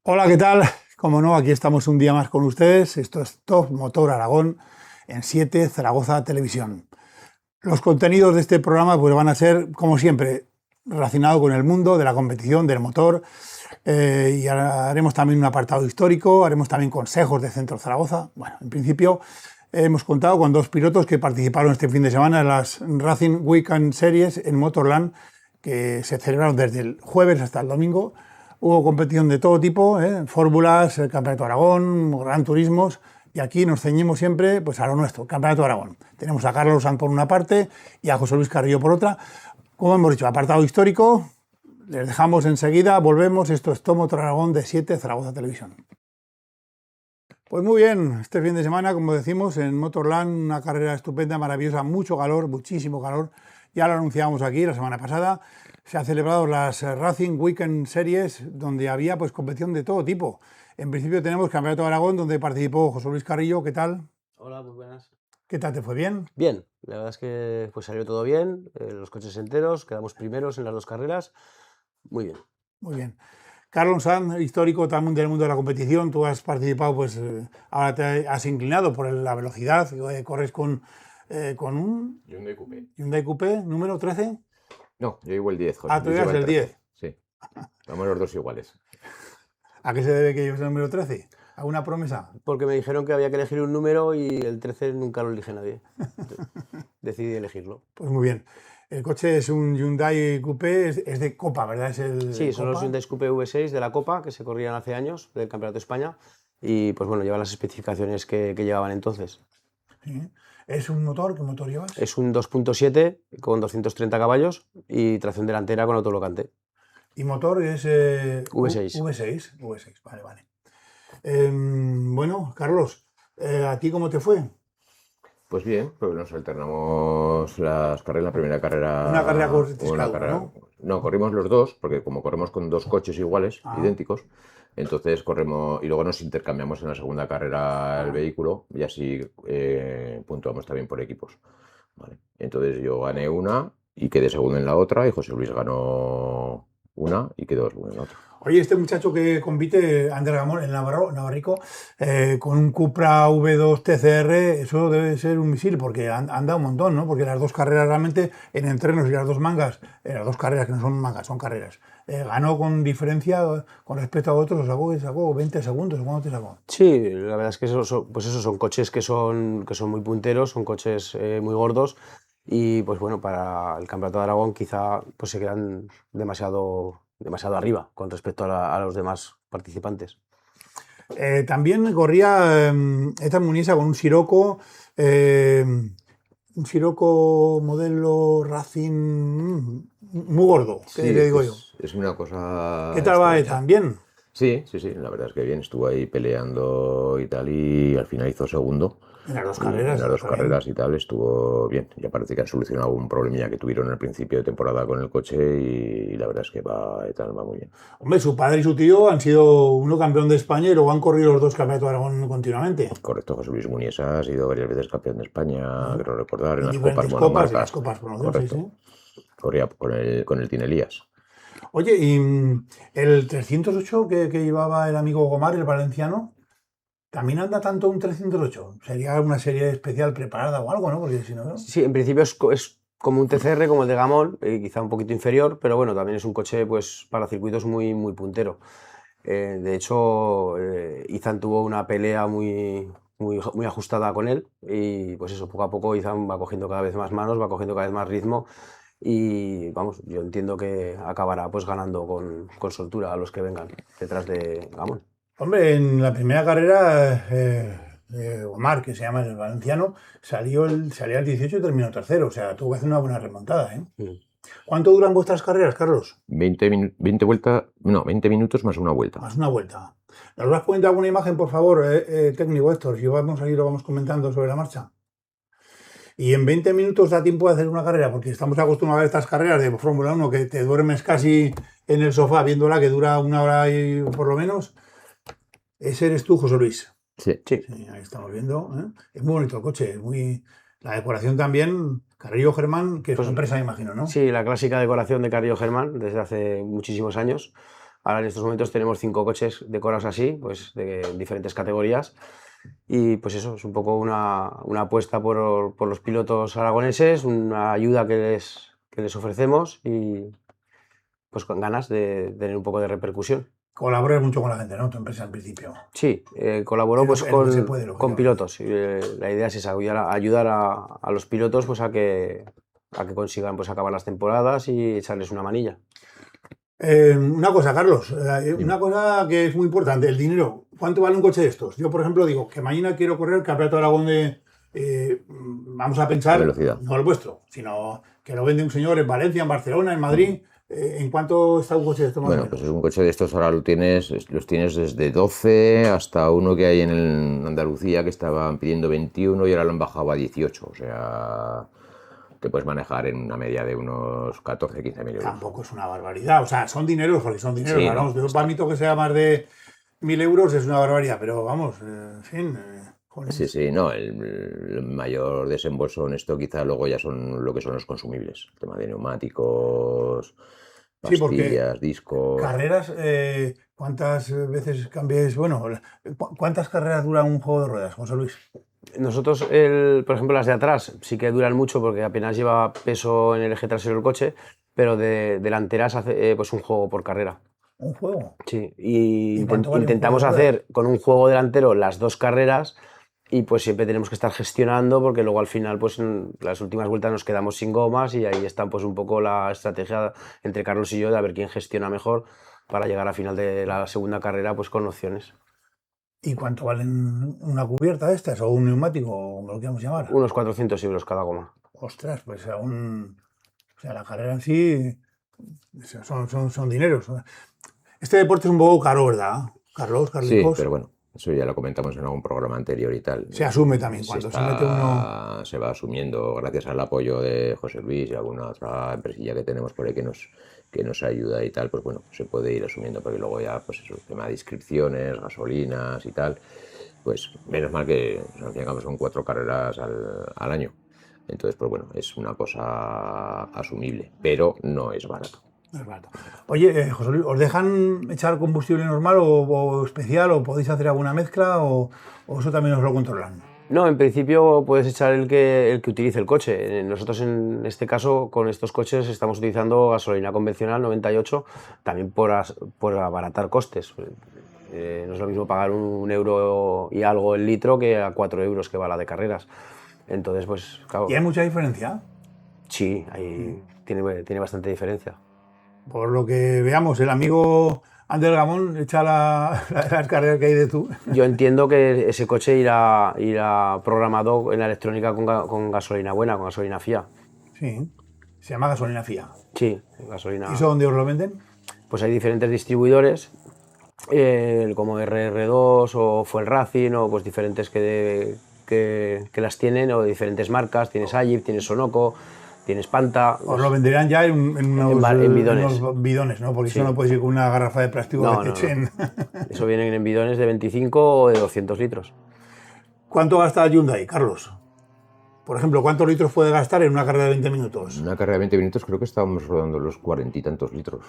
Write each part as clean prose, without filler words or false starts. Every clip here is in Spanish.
Hola, ¿qué tal? Como no, aquí estamos un día más con ustedes. Esto es Top Motor Aragón en 7 Zaragoza Televisión. Los contenidos de este programa pues, van a ser, como siempre, relacionados con el mundo de la competición, del motor. Y haremos también un apartado histórico, haremos también consejos de Centro Zaragoza. Bueno, en principio hemos contado con dos pilotos que participaron este fin de semana en las Racing Weekend Series en Motorland, que se celebraron desde el jueves hasta el domingo. Hubo competición de todo tipo, fórmulas, el Campeonato de Aragón, Gran Turismos, y aquí nos ceñimos siempre pues, a lo nuestro, Campeonato de Aragón. Tenemos a Carlos Sanz por una parte y a José Luis Carrillo por otra. Como hemos dicho, apartado histórico, les dejamos enseguida, volvemos. Esto es Top Motor Aragón de 7 Zaragoza Televisión. Pues muy bien, este fin de semana, como decimos, en Motorland, una carrera estupenda, maravillosa, mucho calor, muchísimo calor. Ya lo anunciábamos aquí la semana pasada. Se han celebrado las Racing Weekend Series, donde había pues competición de todo tipo. En principio tenemos Campeonato de Aragón, donde participó José Luis Carrillo. ¿Qué tal? Hola, muy buenas. ¿Qué tal te fue? ¿Bien? Bien, la verdad es que pues salió todo bien, los coches enteros, quedamos primeros en las dos carreras, muy bien. Muy bien. Carlos Sanz, histórico también del mundo de la competición. Tú has participado, pues ahora te has inclinado por la velocidad. Corres con un Hyundai Coupé. Hyundai Coupé número 13. No, yo llevo el 10, José. Ah, tú Luis llevas lleva el 13. 10. Sí. Vamos los dos iguales. ¿A qué se debe que lleves el número 13? ¿A una promesa? Porque me dijeron que había que elegir un número y el 13 nunca lo elige nadie. Entonces, decidí elegirlo. Pues muy bien. El coche es un Hyundai Coupé, es de Copa, ¿verdad? Es el Sí, son los Copa. Hyundai Coupé V6 de la Copa que se corrían hace años del Campeonato de España y pues bueno, lleva las especificaciones que llevaban entonces. Sí. ¿Es un motor? ¿Qué motor llevas? Es un 2.7 con 230 caballos y tracción delantera con autolocante. Y motor es V6. V6. V6, vale, vale. Bueno, Carlos, ¿a ti cómo te fue? Pues bien, porque nos alternamos las carreras. La primera carrera. Una carrera corristeis una cada uno, carrera. ¿no? No, corrimos los dos, porque como corremos con dos coches iguales, Ah. idénticos, entonces corremos y luego nos intercambiamos en la segunda carrera el vehículo y así puntuamos también por equipos. Vale. Entonces yo gané una y quedé segundo en la otra, y José Luis ganó una y quedó segundo en la otra. Oye, este muchacho que compite, Ander Gamón, el Navarrico, con un Cupra V2 TCR, eso debe ser un misil, porque anda un montón, ¿no? Porque las dos carreras realmente, en entrenos y las dos mangas, las dos carreras que no son mangas, son carreras, ganó con diferencia con respecto a otros, sacó 20 segundos, ¿cuánto te sacó? Sí, la verdad es que pues esos son coches que son muy punteros, son coches muy gordos y pues bueno, para el Campeonato de Aragón quizá pues se quedan demasiado arriba con respecto a los demás participantes. También corría esta Muniesa con un Sirocco modelo Racing muy gordo, ¿qué Sí, le digo yo? es una cosa ¿Qué tal va extraña. también? Sí, la verdad es que bien, estuvo ahí peleando y tal, y al final hizo segundo. En las dos Y carreras. en las dos está bien. carreras y tal estuvo bien. Ya parece que han solucionado un problemilla que tuvieron al principio de temporada con el coche, y la verdad es que va muy bien. Hombre, su padre y su tío han sido uno campeón de España y luego han corrido los dos campeonatos de Aragón continuamente. Correcto, José Luis Muniesa ha sido varias veces campeón de España, creo recordar, en En las copas diferentes copas, y monomarcas. las copas promociones, sí, Correcto. sí. Corría con el Team Elías. Oye, y el 308 que llevaba el amigo Gomar, el valenciano, ¿también anda tanto un 308? Sería una serie especial preparada o algo, ¿no? Porque si no... Sí, en principio es como un TCR, como el de Gamón, quizá un poquito inferior, pero bueno, también es un coche pues para circuitos muy, muy puntero. De hecho, Izan tuvo una pelea muy ajustada con él y pues eso, poco a poco Izan va cogiendo cada vez más manos, va cogiendo cada vez más ritmo y vamos, yo entiendo que acabará pues ganando con soltura a los que vengan detrás de Gamón. Hombre, en la primera carrera, Omar, que se llama el valenciano, salía el 18 y terminó tercero. O sea, tuvo que hacer una buena remontada, ¿eh? Mm. ¿Cuánto duran vuestras carreras, Carlos? 20 minutos más una vuelta. Más una vuelta. ¿Nos vas poniendo alguna imagen, por favor, técnico Héctor? Si vamos ahí, lo vamos comentando sobre la marcha. Y en 20 minutos da tiempo de hacer una carrera, porque estamos acostumbrados a estas carreras de Fórmula 1 que te duermes casi en el sofá viéndola, que dura una hora y por lo menos. Ese eres tú, José Luis. Sí. Sí. Sí, ahí estamos viendo. Es muy bonito el coche, la decoración también. Carrillo Germán, que es Pues, una empresa, me imagino, ¿no? Sí, la clásica decoración de Carrillo Germán desde hace muchísimos años. Ahora en estos momentos tenemos 5 coches decorados así, pues de diferentes categorías. Y pues eso, es un poco una apuesta por los pilotos aragoneses, una ayuda que les ofrecemos y pues con ganas de tener un poco de repercusión. Colaboras mucho con la gente, ¿no? Tu empresa en principio. Sí, colaboro pues Es lo que se puede, con lógicamente. pilotos. Y, la idea es esa, ayudar a los pilotos pues a que consigan pues acabar las temporadas y echarles una manilla. Una cosa, Carlos, Dime. una cosa que es muy importante, el dinero. ¿Cuánto vale un coche de estos? Yo, por ejemplo, digo que mañana quiero correr el Campeonato de Aragón vamos a pensar, Velocidad. no el vuestro, sino que lo vende un señor en Valencia, en Barcelona, en Madrid. ¿En cuánto está un coche de estos más o Bueno, menos? pues es un coche de estos ahora los tienes desde 12 hasta uno que hay en Andalucía que estaban pidiendo 21 y ahora lo han bajado a 18. O sea, te puedes manejar en una media de unos 14, 15 mil euros. Tampoco es una barbaridad. O sea, son dineros, porque son dineros. Sí, Hablamos no, de un palmito que sea más de 1.000 euros, es una barbaridad. Pero vamos, en fin. Joder. Sí, no, el mayor desembolso en esto quizá luego ya son lo que son los consumibles. El tema de neumáticos, Sí, porque pastillas, discos. carreras, ¿cuántas veces cambiáis? Bueno, ¿cuántas carreras dura un juego de ruedas, José Luis? Nosotros, por ejemplo, las de atrás sí que duran mucho porque apenas lleva peso en el eje trasero del coche, pero de delanteras hace pues un juego por carrera. ¿Un juego? Sí, y ¿Y cuánto vale un intentamos juego de ruedas? hacer con un juego delantero las 2 carreras y pues siempre tenemos que estar gestionando porque luego al final pues en las últimas vueltas nos quedamos sin gomas y ahí está pues un poco la estrategia entre Carlos y yo de a ver quién gestiona mejor para llegar al final de la segunda carrera pues con opciones. ¿Y cuánto valen una cubierta de estas? ¿O un neumático, o como lo queramos llamar? Unos 400 euros cada goma. Ostras, pues aún. O sea, la carrera en sí son dineros. Este deporte es un poco caro, ¿verdad? Carlos, Sí, Carlicos. pero bueno, eso ya lo comentamos en algún programa anterior y tal. Se asume también. Cuando se mete uno. Se va asumiendo gracias al apoyo de José Luis y alguna otra empresilla que tenemos por ahí que nos ayuda y tal, pues bueno, se puede ir asumiendo porque luego ya, pues eso, el tema de inscripciones, gasolinas y tal, pues menos mal que al fin y al cabo son 4 carreras al año. Entonces, pues bueno, es una cosa asumible, pero no es barato. No es barato. Oye, José Luis, ¿os dejan echar combustible normal o especial o podéis hacer alguna mezcla o eso también os lo controlan? No, en principio puedes echar el que utilice el coche. Nosotros en este caso con estos coches estamos utilizando gasolina convencional 98 también por abaratar costes. No es lo mismo pagar 1 euro y algo el litro que a 4 euros que va la de carreras. Entonces, pues claro, ¿Y hay mucha diferencia? sí, tiene bastante diferencia. Por lo que veamos, el amigo Ander Gamón echa las carreras que hay de tú. Yo entiendo que ese coche irá programado en la electrónica con gasolina buena, con gasolina FIA. Sí, se llama gasolina FIA. Sí, gasolina. ¿Y eso dónde os lo venden? Pues hay diferentes distribuidores, como RR2 o Fuel Racing, o pues diferentes que las tienen, o de diferentes marcas. Tienes Agip, tienes Sonoco, tienes Panta. Os lo venderán ya en bidones. unos bidones, ¿no? Porque Sí. eso no puedes ir con una garrafa de plástico No, que te echen. Eso vienen en bidones de 25 o de 200 litros. ¿Cuánto gasta Hyundai, Carlos? Por ejemplo, ¿cuántos litros puede gastar en una carrera de 20 minutos? En una carrera de 20 minutos creo que estábamos rodando los 40 y tantos litros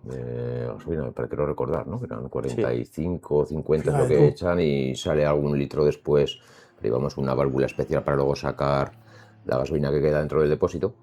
de gasolina, para quiero recordar, ¿no? Que eran 45, 50 es lo que echan y sale algún litro después. Llevamos una válvula especial para luego sacar la gasolina que queda dentro del depósito.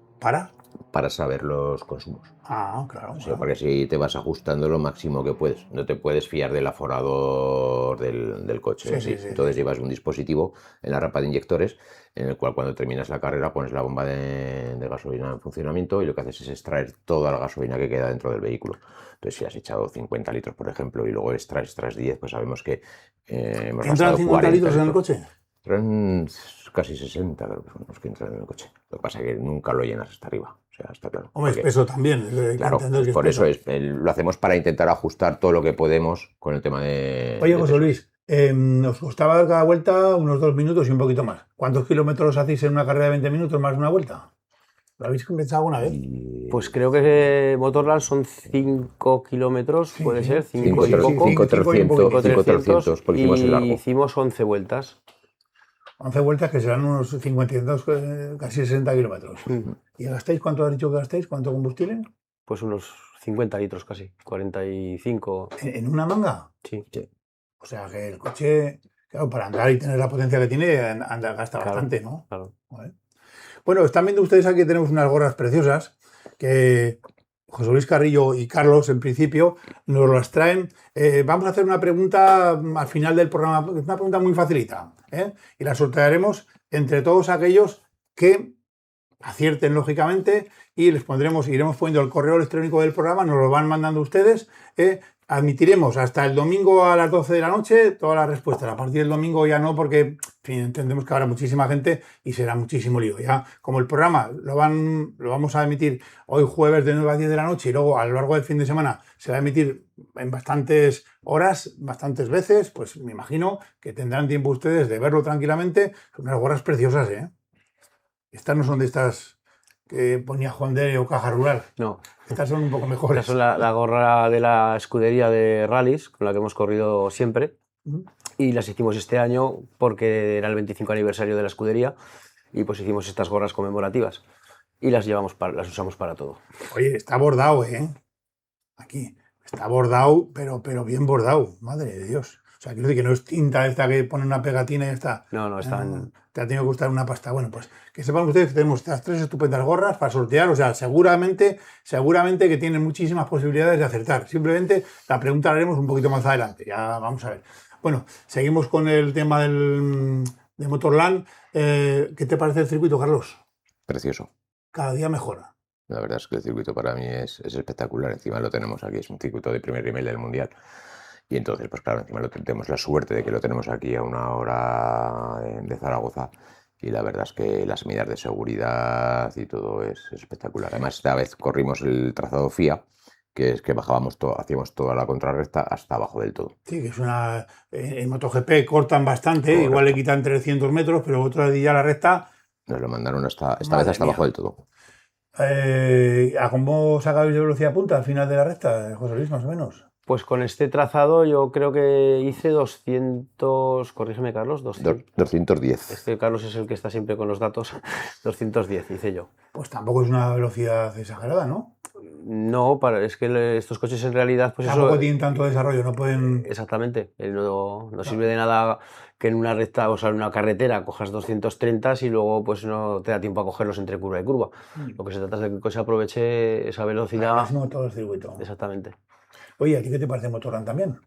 Para saber los consumos. Ah, claro. O sea, porque así te vas ajustando lo máximo que puedes. No te puedes fiar del aforador del coche. Sí. Entonces llevas un dispositivo en la rampa de inyectores en el cual cuando terminas la carrera pones la bomba de gasolina en funcionamiento y lo que haces es extraer toda la gasolina que queda dentro del vehículo. Entonces si has echado 50 litros, por ejemplo, y luego extraes 10, pues sabemos que hemos ¿Entran 50 litros en el coche? Entran casi 60, creo que son los que entran en el coche. Lo que pasa es que nunca lo llenas hasta arriba. O sea, está claro. Hombre, es peso también. Claro, por eso lo hacemos para intentar ajustar todo lo que podemos con el tema de... Oye, José Luis, nos costaba cada vuelta unos 2 minutos y un poquito más. ¿Cuántos kilómetros hacéis en una carrera de 20 minutos más de una vuelta? ¿Lo habéis pensado alguna vez? Pues creo que Motorland son 5 kilómetros, puede ser, 5 y poco. 5.300, porque hicimos el largo. Hicimos 11 vueltas. 11 vueltas que serán unos 52, casi 60 kilómetros. ¿Y gastáis cuánto has dicho que gastáis? ¿Cuánto combustible? Pues unos 50 litros casi, 45. ¿En una manga? Sí, O sea, que el coche, claro, para andar y tener la potencia que tiene, gasta claro, bastante, ¿no? claro. Vale. Bueno, están viendo ustedes aquí, tenemos unas gorras preciosas que José Luis Carrillo y Carlos, en principio, nos las traen. Vamos a hacer una pregunta al final del programa, una pregunta muy facilita, ¿eh? Y la sortearemos entre todos aquellos que acierten, lógicamente, y les pondremos, iremos poniendo el correo electrónico del programa, nos lo van mandando ustedes. Admitiremos hasta el domingo a las 12 de la noche todas las respuestas. A partir del domingo ya no, porque en fin, entendemos que habrá muchísima gente y será muchísimo lío. Ya, como el programa lo vamos a emitir hoy jueves de 9 a 10 de la noche y luego a lo largo del fin de semana se va a emitir en bastantes horas, bastantes veces, pues me imagino que tendrán tiempo ustedes de verlo tranquilamente. Son unas gorras preciosas, ¿eh? Estas no son de estas que ponía Juan de o Caja Rural. No, Estas son un poco esta mejores. es la gorra de la escudería de rallies, con la que hemos corrido siempre. Ujú. Y las hicimos este año porque era el 25 aniversario de la escudería y pues hicimos estas gorras conmemorativas y las las usamos para todo. Oye, está bordado, ¿eh? Aquí. Está bordado, pero bien bordado. Madre de Dios. O sea, quiero decir que no es tinta esta que pone una pegatina y ya está. No, están... Te ha tenido que costar una pasta. Bueno, pues que sepan ustedes que tenemos estas 3 estupendas gorras para sortear. O sea, seguramente que tienen muchísimas posibilidades de acertar. Simplemente la pregunta la haremos un poquito más adelante. Ya vamos a ver. Bueno, seguimos con el tema de Motorland. ¿Qué te parece el circuito, Carlos? Precioso. Cada día mejora. La verdad es que el circuito para mí es espectacular. Encima lo tenemos aquí, es un circuito de primer nivel del mundial. Y entonces, pues claro, encima tenemos la suerte de que lo tenemos aquí a 1 hora de Zaragoza. Y la verdad es que las medidas de seguridad y todo es espectacular. Además, esta vez corrimos el trazado FIA, que es que hacíamos toda la contrarrecta hasta abajo del todo. Sí, que es una. En MotoGP cortan bastante, Correcto. igual le quitan 300 metros, pero otra día la recta. Nos lo mandaron esta vez Madre hasta mía. abajo del todo. ¿A cómo sacabais de velocidad punta al final de la recta, José Luis, más o menos? Pues con este trazado yo creo que hice 200, corrígeme Carlos, 200. 210. Este Carlos es el que está siempre con los datos. 210 hice yo. Pues tampoco es una velocidad exagerada, ¿no? No, es que estos coches en realidad, pues Tampoco eso... tienen tanto desarrollo, no pueden. Exactamente, no sirve de nada que en una recta, o sea, en una carretera cojas 230 y luego pues no te da tiempo a cogerlos entre curva y curva. Lo que se trata es de que el coche aproveche esa velocidad. Máximo todo el circuito. Exactamente. Oye, ¿a ti qué te parece Motorland también?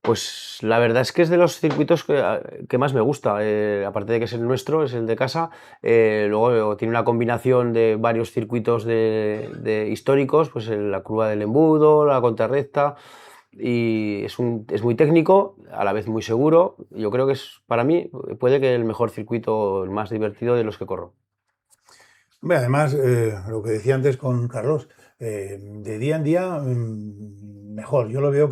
Pues la verdad es que es de los circuitos que más me gusta. Aparte de que es el nuestro, es el de casa. Luego tiene una combinación de varios circuitos de históricos, pues la curva del embudo, la contrarrecta. Y es muy técnico, a la vez muy seguro. Yo creo que es, para mí, puede que el mejor circuito, el más divertido de los que corro. Hombre, además, lo que decía antes con Carlos, de día en día mejor. Yo lo veo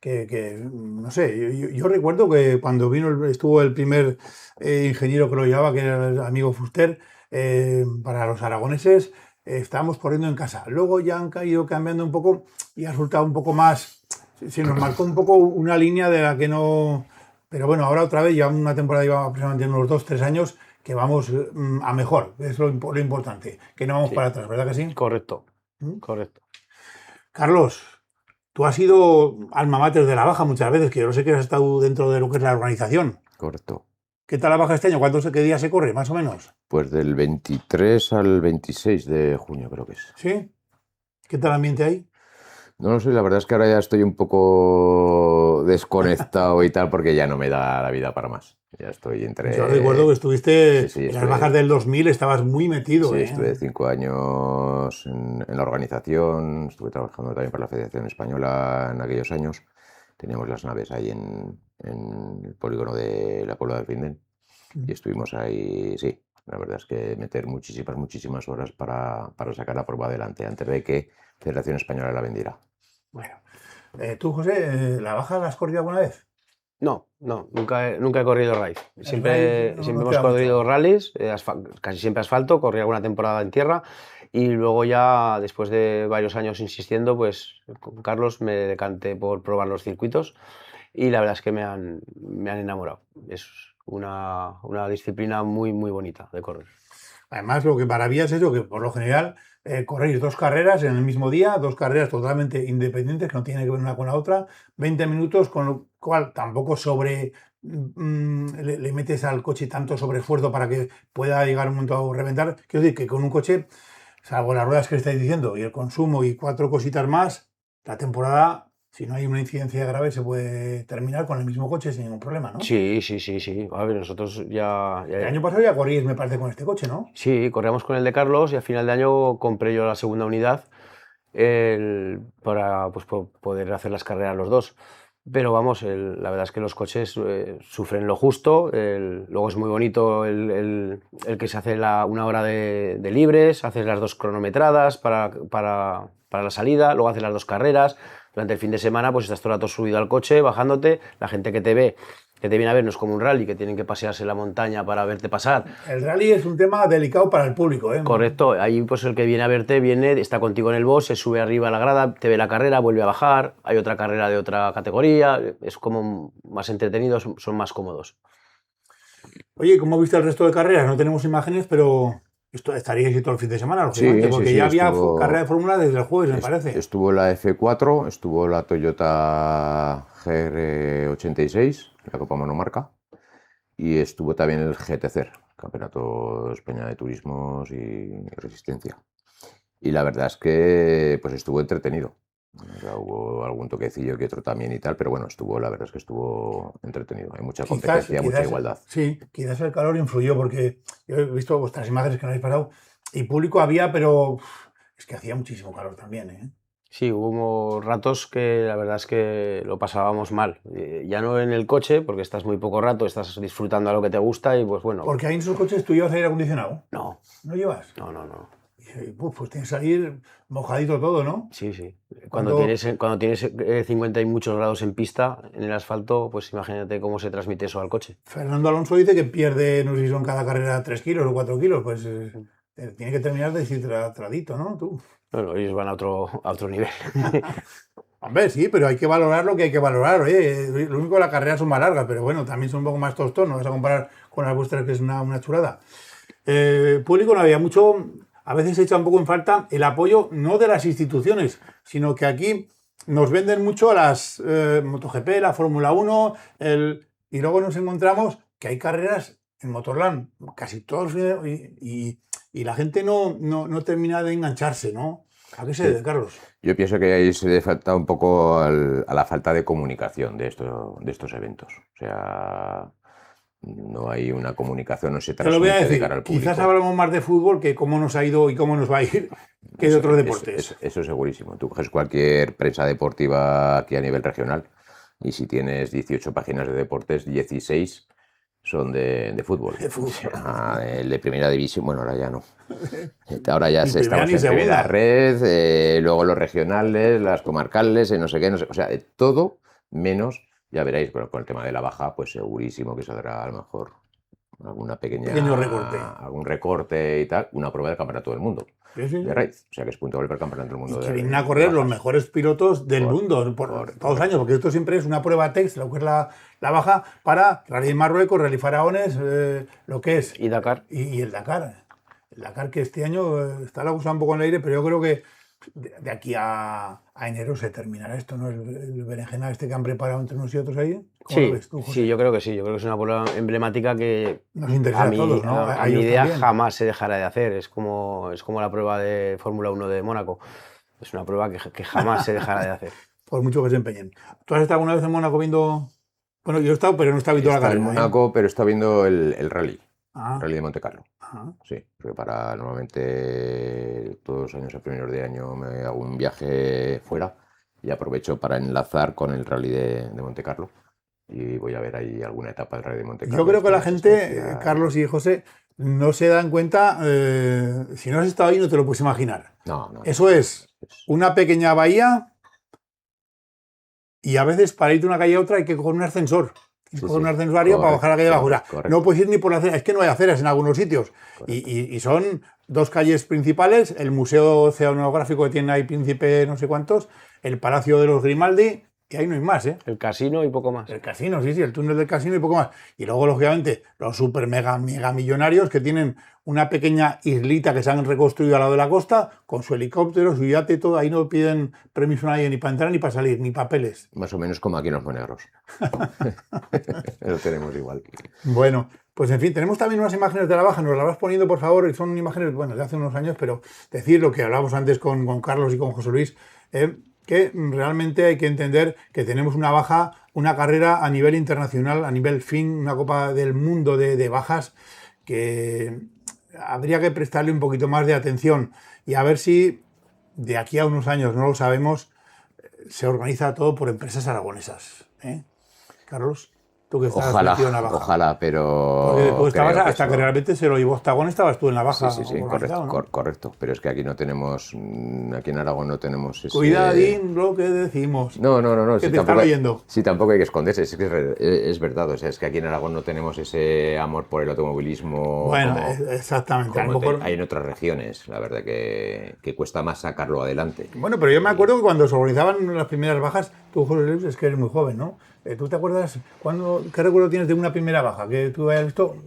no sé, yo recuerdo que cuando estuvo el primer ingeniero que lo llevaba, que era el amigo Fuster, para los aragoneses, estábamos corriendo en casa. Luego ya han ido cambiando un poco y ha resultado un poco más, se nos marcó un poco una línea de la que no... Pero bueno, ahora otra vez, ya una temporada, lleva aproximadamente unos 2-3 años, que vamos a mejor, es lo importante, que no vamos Sí. para atrás, ¿verdad que sí? Correcto, ¿Mm? correcto. Carlos, tú has sido alma mater de la Baja muchas veces, que yo no sé que has estado dentro de lo que es la organización. Correcto. ¿Qué tal la Baja este año? ¿Qué día se corre, más o menos? Pues del 23 al 26 de junio creo que es. ¿Sí? ¿Qué tal el ambiente ahí? No lo sé, la verdad es que ahora ya estoy un poco desconectado y tal, porque ya no me da la vida para más. Ya estoy entre... Yo recuerdo que estuviste Sí, en las bajas del 2000, estabas muy metido. Sí, ¿eh? estuve 5 años en la organización, estuve trabajando también para la Federación Española en aquellos años. Teníamos las naves ahí en el polígono de la Puebla del Findén y estuvimos ahí, sí. La verdad es que meter muchísimas horas para sacar la prueba adelante antes de que Federación Española la vendiera. Bueno, tú, José, ¿la Baja la has corrido alguna vez? No, nunca he corrido rally. Siempre no hemos te da corrido mucho. rallies, casi siempre asfalto, corrí alguna temporada en tierra y luego ya, después de varios años insistiendo, pues con Carlos me decanté por probar los circuitos y la verdad es que me han enamorado. Es una disciplina muy bonita de correr. Además, lo que maravilla es eso, que por lo general corréis 2 carreras en el mismo día, 2 carreras totalmente independientes, que no tienen que ver una con la otra, 20 minutos, con lo cual tampoco le metes al coche tanto sobreesfuerzo para que pueda llegar un momento a reventar. Quiero decir que con un coche, salvo las ruedas que estáis diciendo y el consumo y 4 cositas más, la temporada, si no hay una incidencia grave, se puede terminar con el mismo coche sin ningún problema, ¿no? Sí. A ver, nosotros ya... El año pasado ya corríais, me parece, con este coche, ¿no? Sí, corríamos con el de Carlos y a final de año compré yo la segunda unidad para pues, poder hacer las carreras los dos. Pero vamos, la verdad es que los coches sufren lo justo. Luego es muy bonito el que se hace una hora de libres, haces las 2 cronometradas para la salida, luego haces las 2 carreras. Durante el fin de semana pues estás todo el rato subido al coche, bajándote. La gente que te ve, que te viene a ver, no es como un rally, que tienen que pasearse en la montaña para verte pasar. El rally es un tema delicado para el público, ¿eh? Correcto, ahí pues el que viene a verte está contigo en el box, se sube arriba a la grada, te ve la carrera, vuelve a bajar, hay otra carrera de otra categoría, es como más entretenido, son más cómodos. Oye, ¿cómo viste el resto de carreras? No tenemos imágenes, pero estaríais ahí todo el fin de semana, lógicamente, porque ya había carrera de fórmula desde el jueves, me parece. Estuvo la F4, estuvo la Toyota GR86, la Copa Monomarca, y estuvo también el GTCR, Campeonato de España de Turismos y Resistencia. Y la verdad es que pues estuvo entretenido. O sea, hubo algún toquecillo que otro también y tal, pero bueno, la verdad es que estuvo entretenido. Hay mucha competencia, mucha igualdad. Sí, quizás el calor influyó, porque yo he visto vuestras imágenes que no habéis pasado, y público había, pero es que hacía muchísimo calor también, ¿eh? Sí, hubo ratos que la verdad es que lo pasábamos mal. Ya no en el coche, porque estás muy poco rato, estás disfrutando a lo que te gusta y pues bueno. Porque ahí en esos coches tú llevas aire acondicionado. No. ¿No llevas? No. Pues tienes que salir mojadito todo, ¿no? Sí. Cuando tienes 50 y muchos grados en pista, en el asfalto, pues imagínate cómo se transmite eso al coche. Fernando Alonso dice que pierde, no sé si son cada carrera 3 kilos o 4 kilos, pues tiene que terminar deshidratadito, ¿no? Tú. Bueno, ellos van a otro nivel. Hombre, sí, pero hay que valorar lo que hay que valorar. Oye, lo único que las carreras son más largas, pero bueno, también son un poco más tostones. No vas a comparar con las vuestras, que es una chulada. Público no había mucho. A veces se echa un poco en falta el apoyo, no de las instituciones, sino que aquí nos venden mucho a las MotoGP, la Fórmula 1, y luego nos encontramos que hay carreras en Motorland, casi todos, y la gente no termina de engancharse, ¿no? ¿A qué se debe, Carlos? Yo pienso que ahí se le falta un poco a la falta de comunicación de estos eventos. O sea, no hay una comunicación, no se Te lo voy a transmite decir, de cara al público. quizás hablamos más de fútbol que cómo nos ha ido y cómo nos va a ir que de otros deportes. Eso es segurísimo. Tú coges cualquier prensa deportiva aquí a nivel regional y si tienes 18 páginas de deportes, 16 son de fútbol. De fútbol. O sea, el de primera división, bueno, ahora ya no. Ahora ya Ni estamos primera en ni primera segunda. red, luego los regionales, las comarcales, no sé qué, o sea, todo menos, ya veréis, con el tema de la baja, pues segurísimo que saldrá a lo mejor Pequeño recorte. algún recorte y tal, una prueba del Campeonato del Mundo Sí. de raíz. O sea, que es puntuable para el Campeonato del Mundo. Y que vienen a correr los mejores pilotos del mundo por correcto. todos los años, porque esto siempre es una prueba text, lo que es la baja, para Rally de Marruecos, Rally Faraones, lo que es. Y Dakar. Y el Dakar. El Dakar, que este año está la cosa un poco en el aire, pero yo creo que de aquí a enero se terminará esto, ¿no? El berenjena este que han preparado entre unos y otros ahí. ¿Cómo lo ves tú, José? Sí, yo creo que sí. Yo creo que es una prueba emblemática que Nos interesa a todos, ¿no? a mi idea jamás se dejará de hacer. Es como la prueba de Fórmula 1 de Mónaco. Es una prueba que jamás se dejará de hacer. Por mucho que se empeñen. ¿Tú has estado alguna vez en Mónaco viendo...? Bueno, yo he estado, pero no he estado viendo la Está carrera. en Mónaco, pero está viendo el rally. Ah. Rally de Monte Carlo. Ajá. Sí, porque normalmente todos los años a primeros de año me hago un viaje fuera y aprovecho para enlazar con el rally de Monte Carlo y voy a ver ahí alguna etapa del rally de Monte Carlo. Yo creo que la gente, Carlos y José, no se dan cuenta, si no has estado ahí no te lo puedes imaginar. No. Eso es una pequeña bahía y a veces para ir de una calle a otra hay que coger un ascensor. Con un ascensorio para bajar la calle de abajo. No puedes ir ni por la acera, es que no hay aceras en algunos sitios. Y son 2 calles principales, el Museo Oceanográfico que tiene ahí Príncipe no sé cuántos, el Palacio de los Grimaldi Y ahí no hay más, ¿eh? El Casino y poco más. El casino, sí, el túnel del casino y poco más. Y luego, lógicamente, los super mega millonarios que tienen una pequeña islita que se han reconstruido al lado de la costa, con su helicóptero, su yate y todo. Ahí no piden permiso a nadie ni para entrar ni para salir, ni papeles. Más o menos como aquí en los Monegros. Lo tenemos igual. Bueno, pues en fin, tenemos también unas imágenes de la baja, nos las vas poniendo, por favor, y son imágenes, bueno, de hace unos años, pero decir lo que hablábamos antes con Carlos y con José Luis, que realmente hay que entender que tenemos una baja, una carrera a nivel internacional, a nivel FIN, una Copa del Mundo de bajas, que habría que prestarle un poquito más de atención y a ver si de aquí a unos años, no lo sabemos, se organiza todo por empresas aragonesas. Carlos, tú que estás metido en la baja. Ojalá, pero... Porque tú estabas, creo que hasta eso- que realmente se lo llevó Octagón, estabas tú en la baja. Sí, correcto, organizado, ¿no? correcto. Pero es que aquí no tenemos, aquí en Aragón no tenemos ese... Cuidadín lo que decimos. No. Que te están oyendo. Sí, tampoco hay que esconderse, es que es verdad. O sea, es que aquí en Aragón no tenemos ese amor por el automovilismo. Bueno, como- exactamente. A lo como mejor... hay en otras regiones, la verdad que cuesta más sacarlo adelante. Bueno, pero yo me acuerdo que cuando se organizaban las primeras bajas, tú, José Luis, es que eres muy joven, ¿no? ¿Tú te acuerdas qué recuerdo tienes de una primera baja que tú hayas visto?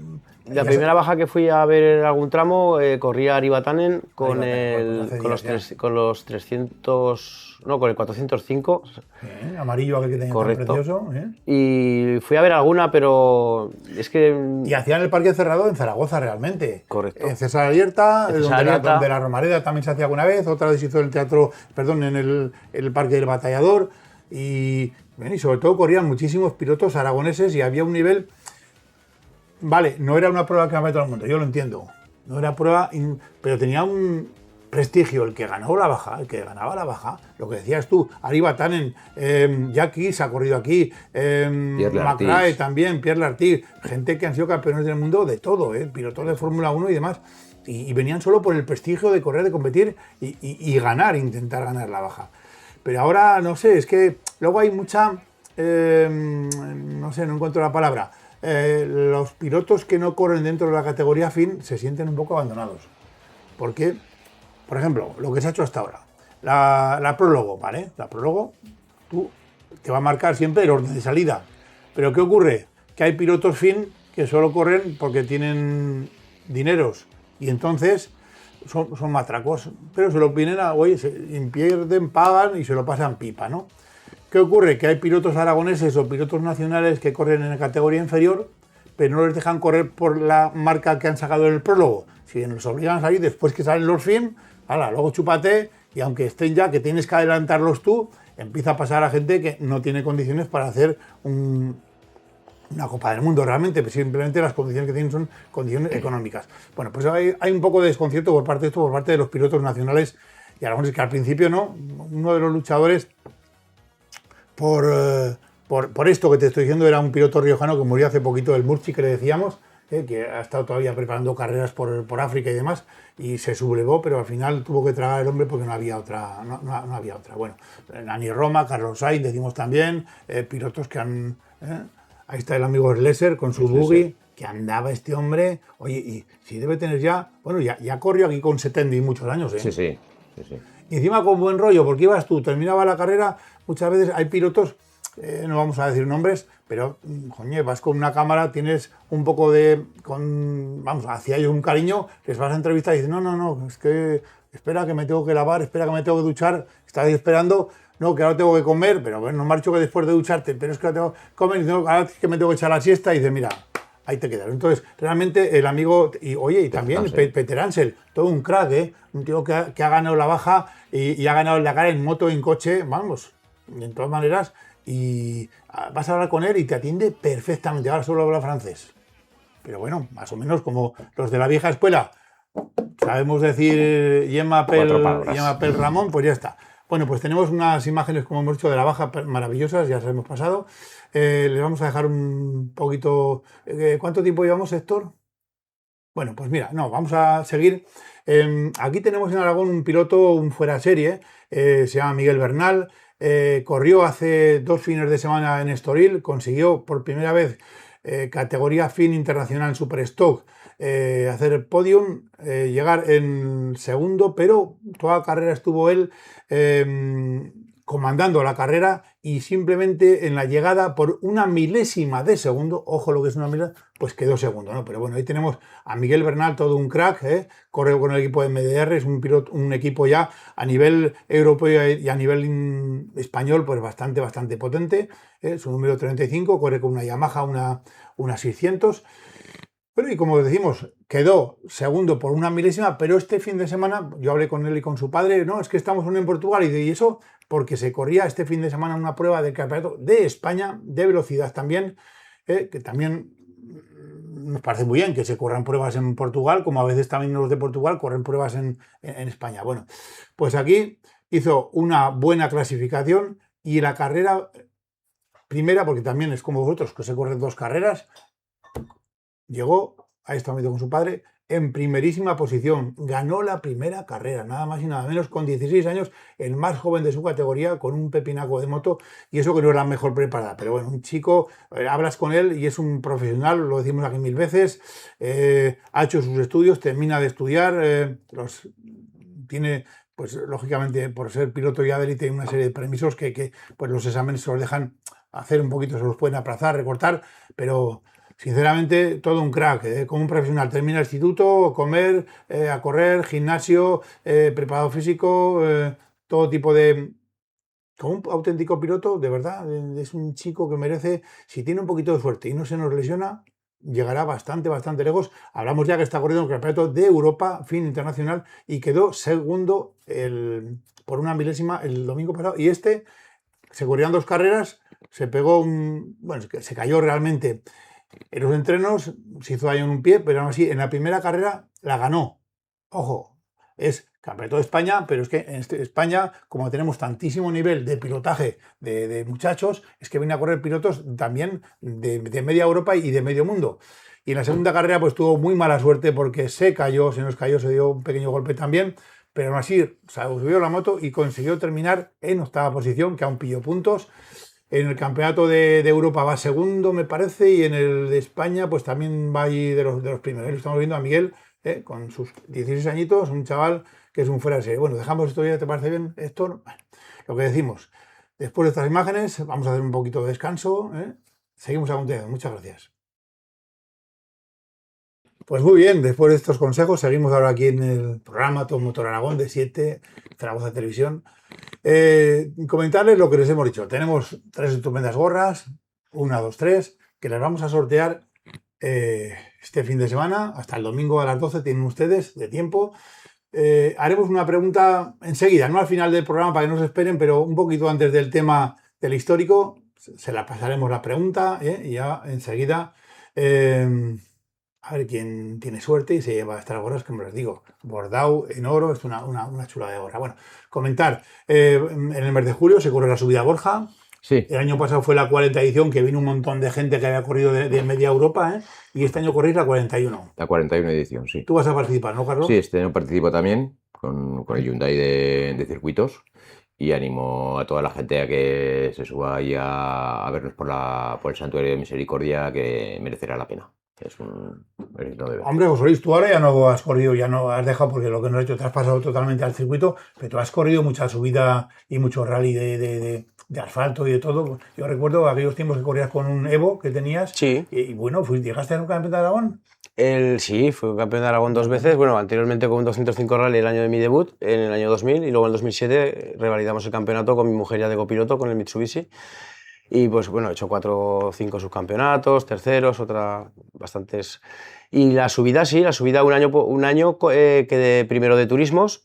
La primera baja que fui a ver algún tramo, corría Aribatanen con Aribatanen, pues, hace días con los 300, no, con el 405. Amarillo aquel que tenía tan Correcto. precioso. Y fui a ver alguna, pero es que... Y hacían el parque cerrado en Zaragoza realmente. Correcto. En César Abierta, En César Abierta. donde la Romareda también se hacía alguna vez, otra vez se hizo el teatro, perdón, en el Parque del Batallador. Y sobre todo corrían muchísimos pilotos aragoneses y había un nivel... Vale, no era una prueba que ganaba todo el mundo, yo lo entiendo. No era prueba, pero tenía un prestigio el que ganó la baja, el que ganaba la baja. Lo que decías tú, Aribatanen, Jackie se ha corrido aquí, McRae también, Pierre Lartigue, gente que han sido campeones del mundo de todo, pilotos de Fórmula 1 y demás. Y venían solo por el prestigio de correr, de competir y ganar, intentar ganar la baja. Pero ahora, no sé, es que luego hay mucha, no sé, no encuentro la palabra. Los pilotos que no corren dentro de la categoría FIN se sienten un poco abandonados. Porque, por ejemplo, lo que se ha hecho hasta ahora, la prólogo, ¿vale? La prólogo, tú te va a marcar siempre el orden de salida. Pero ¿qué ocurre? Que hay pilotos FIN que solo corren porque tienen dineros y entonces son matracos, pero se lo vienen pierden, pagan y se lo pasan pipa, ¿no? ¿Qué ocurre? Que hay pilotos aragoneses o pilotos nacionales que corren en la categoría inferior, pero no les dejan correr por la marca que han sacado en el prólogo. Si los obligan a salir después que salen los FIN, luego chúpate, y aunque estén ya, que tienes que adelantarlos tú, empieza a pasar a gente que no tiene condiciones para hacer una Copa del Mundo realmente, pero simplemente las condiciones que tienen son condiciones económicas. Bueno, pues hay un poco de desconcierto por parte de los pilotos nacionales y aragoneses, que al principio no, uno de los luchadores por esto que te estoy diciendo era un piloto riojano que murió hace poquito, el Murchi, que le decíamos, que ha estado todavía preparando carreras por África y demás, y se sublevó, pero al final tuvo que tragar el hombre porque no había otra. No había otra. Bueno, Nani Roma, Carlos Sainz, decimos también, pilotos que han... Ahí está el amigo Slesser con su buggy, que andaba este hombre. Oye, y si debe tener ya... Bueno, ya corrió aquí con 70 y muchos años, ¿eh? Sí. Y encima con buen rollo, porque ibas tú, terminaba la carrera, muchas veces hay pilotos, no vamos a decir nombres, pero, coño, vas con una cámara, tienes un poco hacia ellos un cariño, les vas a entrevistar y dices, no, es que espera que me tengo que lavar, espera que me tengo que duchar, estás esperando, no, que ahora tengo que comer, pero bueno, no me ha dicho que después de ducharte, pero es que ahora tengo que comer, y ahora es que me tengo que echar la siesta, y dices, mira, ahí te quedas. Entonces, realmente el amigo, y también Peter Ansel, todo un crack, un tío que ha ganado la baja y ha ganado en la cara en moto, en coche, vamos, de todas maneras, y vas a hablar con él y te atiende perfectamente. Ahora solo habla francés. Pero bueno, más o menos como los de la vieja escuela, sabemos decir Yemapel Ramón, pues ya está. Bueno, pues tenemos unas imágenes, como hemos dicho, de la baja maravillosas, ya se hemos pasado. Les vamos a dejar un poquito... ¿Cuánto tiempo llevamos, Héctor? Bueno, pues mira, vamos a seguir. Aquí tenemos en Aragón un piloto, un fuera serie, se llama Miguel Bernal, corrió hace 2 fines de semana en Estoril, consiguió por primera vez categoría FIN Internacional Super Stock, hacer el podium, llegar en segundo, pero toda la carrera estuvo él comandando la carrera y simplemente en la llegada por una milésima de segundo, ojo lo que es una milésima, pues quedó segundo, ¿no? Pero bueno, ahí tenemos a Miguel Bernal, todo un crack, ¿eh? Corre con el equipo de MDR, es un piloto, un equipo ya a nivel europeo y a nivel español, pues bastante potente, ¿eh? Su número 35, corre con una Yamaha, una 600. Bueno, y como decimos, quedó segundo por una milésima, pero este fin de semana, yo hablé con él y con su padre, no, es que estamos en Portugal, y eso porque se corría este fin de semana una prueba del campeonato de España, de velocidad también, que también nos parece muy bien que se corran pruebas en Portugal, como a veces también los de Portugal corren pruebas en España. Bueno, pues aquí hizo una buena clasificación y la carrera primera, porque también es como vosotros, que se corren 2 carreras, llegó a este momento con su padre en primerísima posición. Ganó la primera carrera, nada más y nada menos, con 16 años, el más joven de su categoría, con un pepinaco de moto, y eso que no era la mejor preparada. Pero bueno, un chico, hablas con él y es un profesional, lo decimos aquí 1000 veces, ha hecho sus estudios, termina de estudiar, tiene... Pues lógicamente, por ser piloto ya de élite, hay una serie de permisos que pues los exámenes se los dejan hacer un poquito, se los pueden aplazar, recortar, pero sinceramente todo un crack, como un profesional. Termina el instituto, comer, a correr, gimnasio, preparado físico, todo tipo de... Como un auténtico piloto, de verdad, es un chico que merece, si tiene un poquito de suerte y no se nos lesiona, llegará bastante lejos. Hablamos ya que está corriendo el campeonato de Europa, fin internacional, y quedó segundo por una milésima el domingo pasado. Y se corrían 2 carreras, se pegó bueno, se cayó realmente en los entrenos, se hizo daño en un pie, pero aún así, en la primera carrera la ganó. Ojo, es campeonato de España, pero es que en España, como tenemos tantísimo nivel de pilotaje de muchachos, es que vienen a correr pilotos también de media Europa y de medio mundo. Y en la segunda carrera pues tuvo muy mala suerte porque se nos cayó, se dio un pequeño golpe también, pero aún así subió la moto y consiguió terminar en 8ª posición, que aún pilló puntos. En el campeonato de Europa va segundo, me parece, y en el de España pues también va ahí de los primeros. Estamos viendo a Miguel, con sus 16 añitos, un chaval que es un fuera de serie. Bueno, dejamos esto ya, ¿te parece bien, Héctor? Bueno, lo que decimos, después de estas imágenes vamos a hacer un poquito de descanso. Seguimos a continuación. Muchas gracias. Pues muy bien, después de estos consejos, seguimos ahora aquí en el programa Top Motor Aragón de 7, Zaragoza Televisión. Comentarles lo que les hemos dicho. Tenemos 3 estupendas gorras, 1, 2, 3, que las vamos a sortear este fin de semana. Hasta el domingo a las 12 tienen ustedes de tiempo. Haremos una pregunta enseguida, no al final del programa para que no se esperen, pero un poquito antes del tema del histórico. Se la pasaremos la pregunta y ya enseguida... a ver quién tiene suerte y se lleva estas gorras, como les digo, bordado en oro, es una chula de gorra. Bueno, comentar, en el mes de julio se corre la subida a Borja. Sí. El año pasado fue la 40 edición, que vino un montón de gente que había corrido de media Europa, y este año corréis la 41. La 41 edición, sí. Tú vas a participar, ¿no, Carlos? Sí, este año participo también con el Hyundai de circuitos, y animo a toda la gente a que se suba ahí a vernos por el Santuario de Misericordia, que merecerá la pena. Es un éxito de ver. Hombre, José Luis, tú ahora ya no has corrido, ya no has dejado, porque lo que nos has hecho te has pasado totalmente al circuito, pero tú has corrido mucha subida y mucho rally de asfalto y de todo. Yo recuerdo aquellos tiempos que corrías con un Evo que tenías. Sí. Y bueno, ¿llegaste a ser un campeón de Aragón? Sí, fui campeón de Aragón 2 veces. Bueno, anteriormente con un 205 Rally el año de mi debut, en el año 2000, y luego en el 2007 revalidamos el campeonato con mi mujer ya de copiloto, con el Mitsubishi. Y pues bueno, he hecho 4 o 5 subcampeonatos, terceros, bastantes. Y la subida, sí, un año quedé primero de turismos,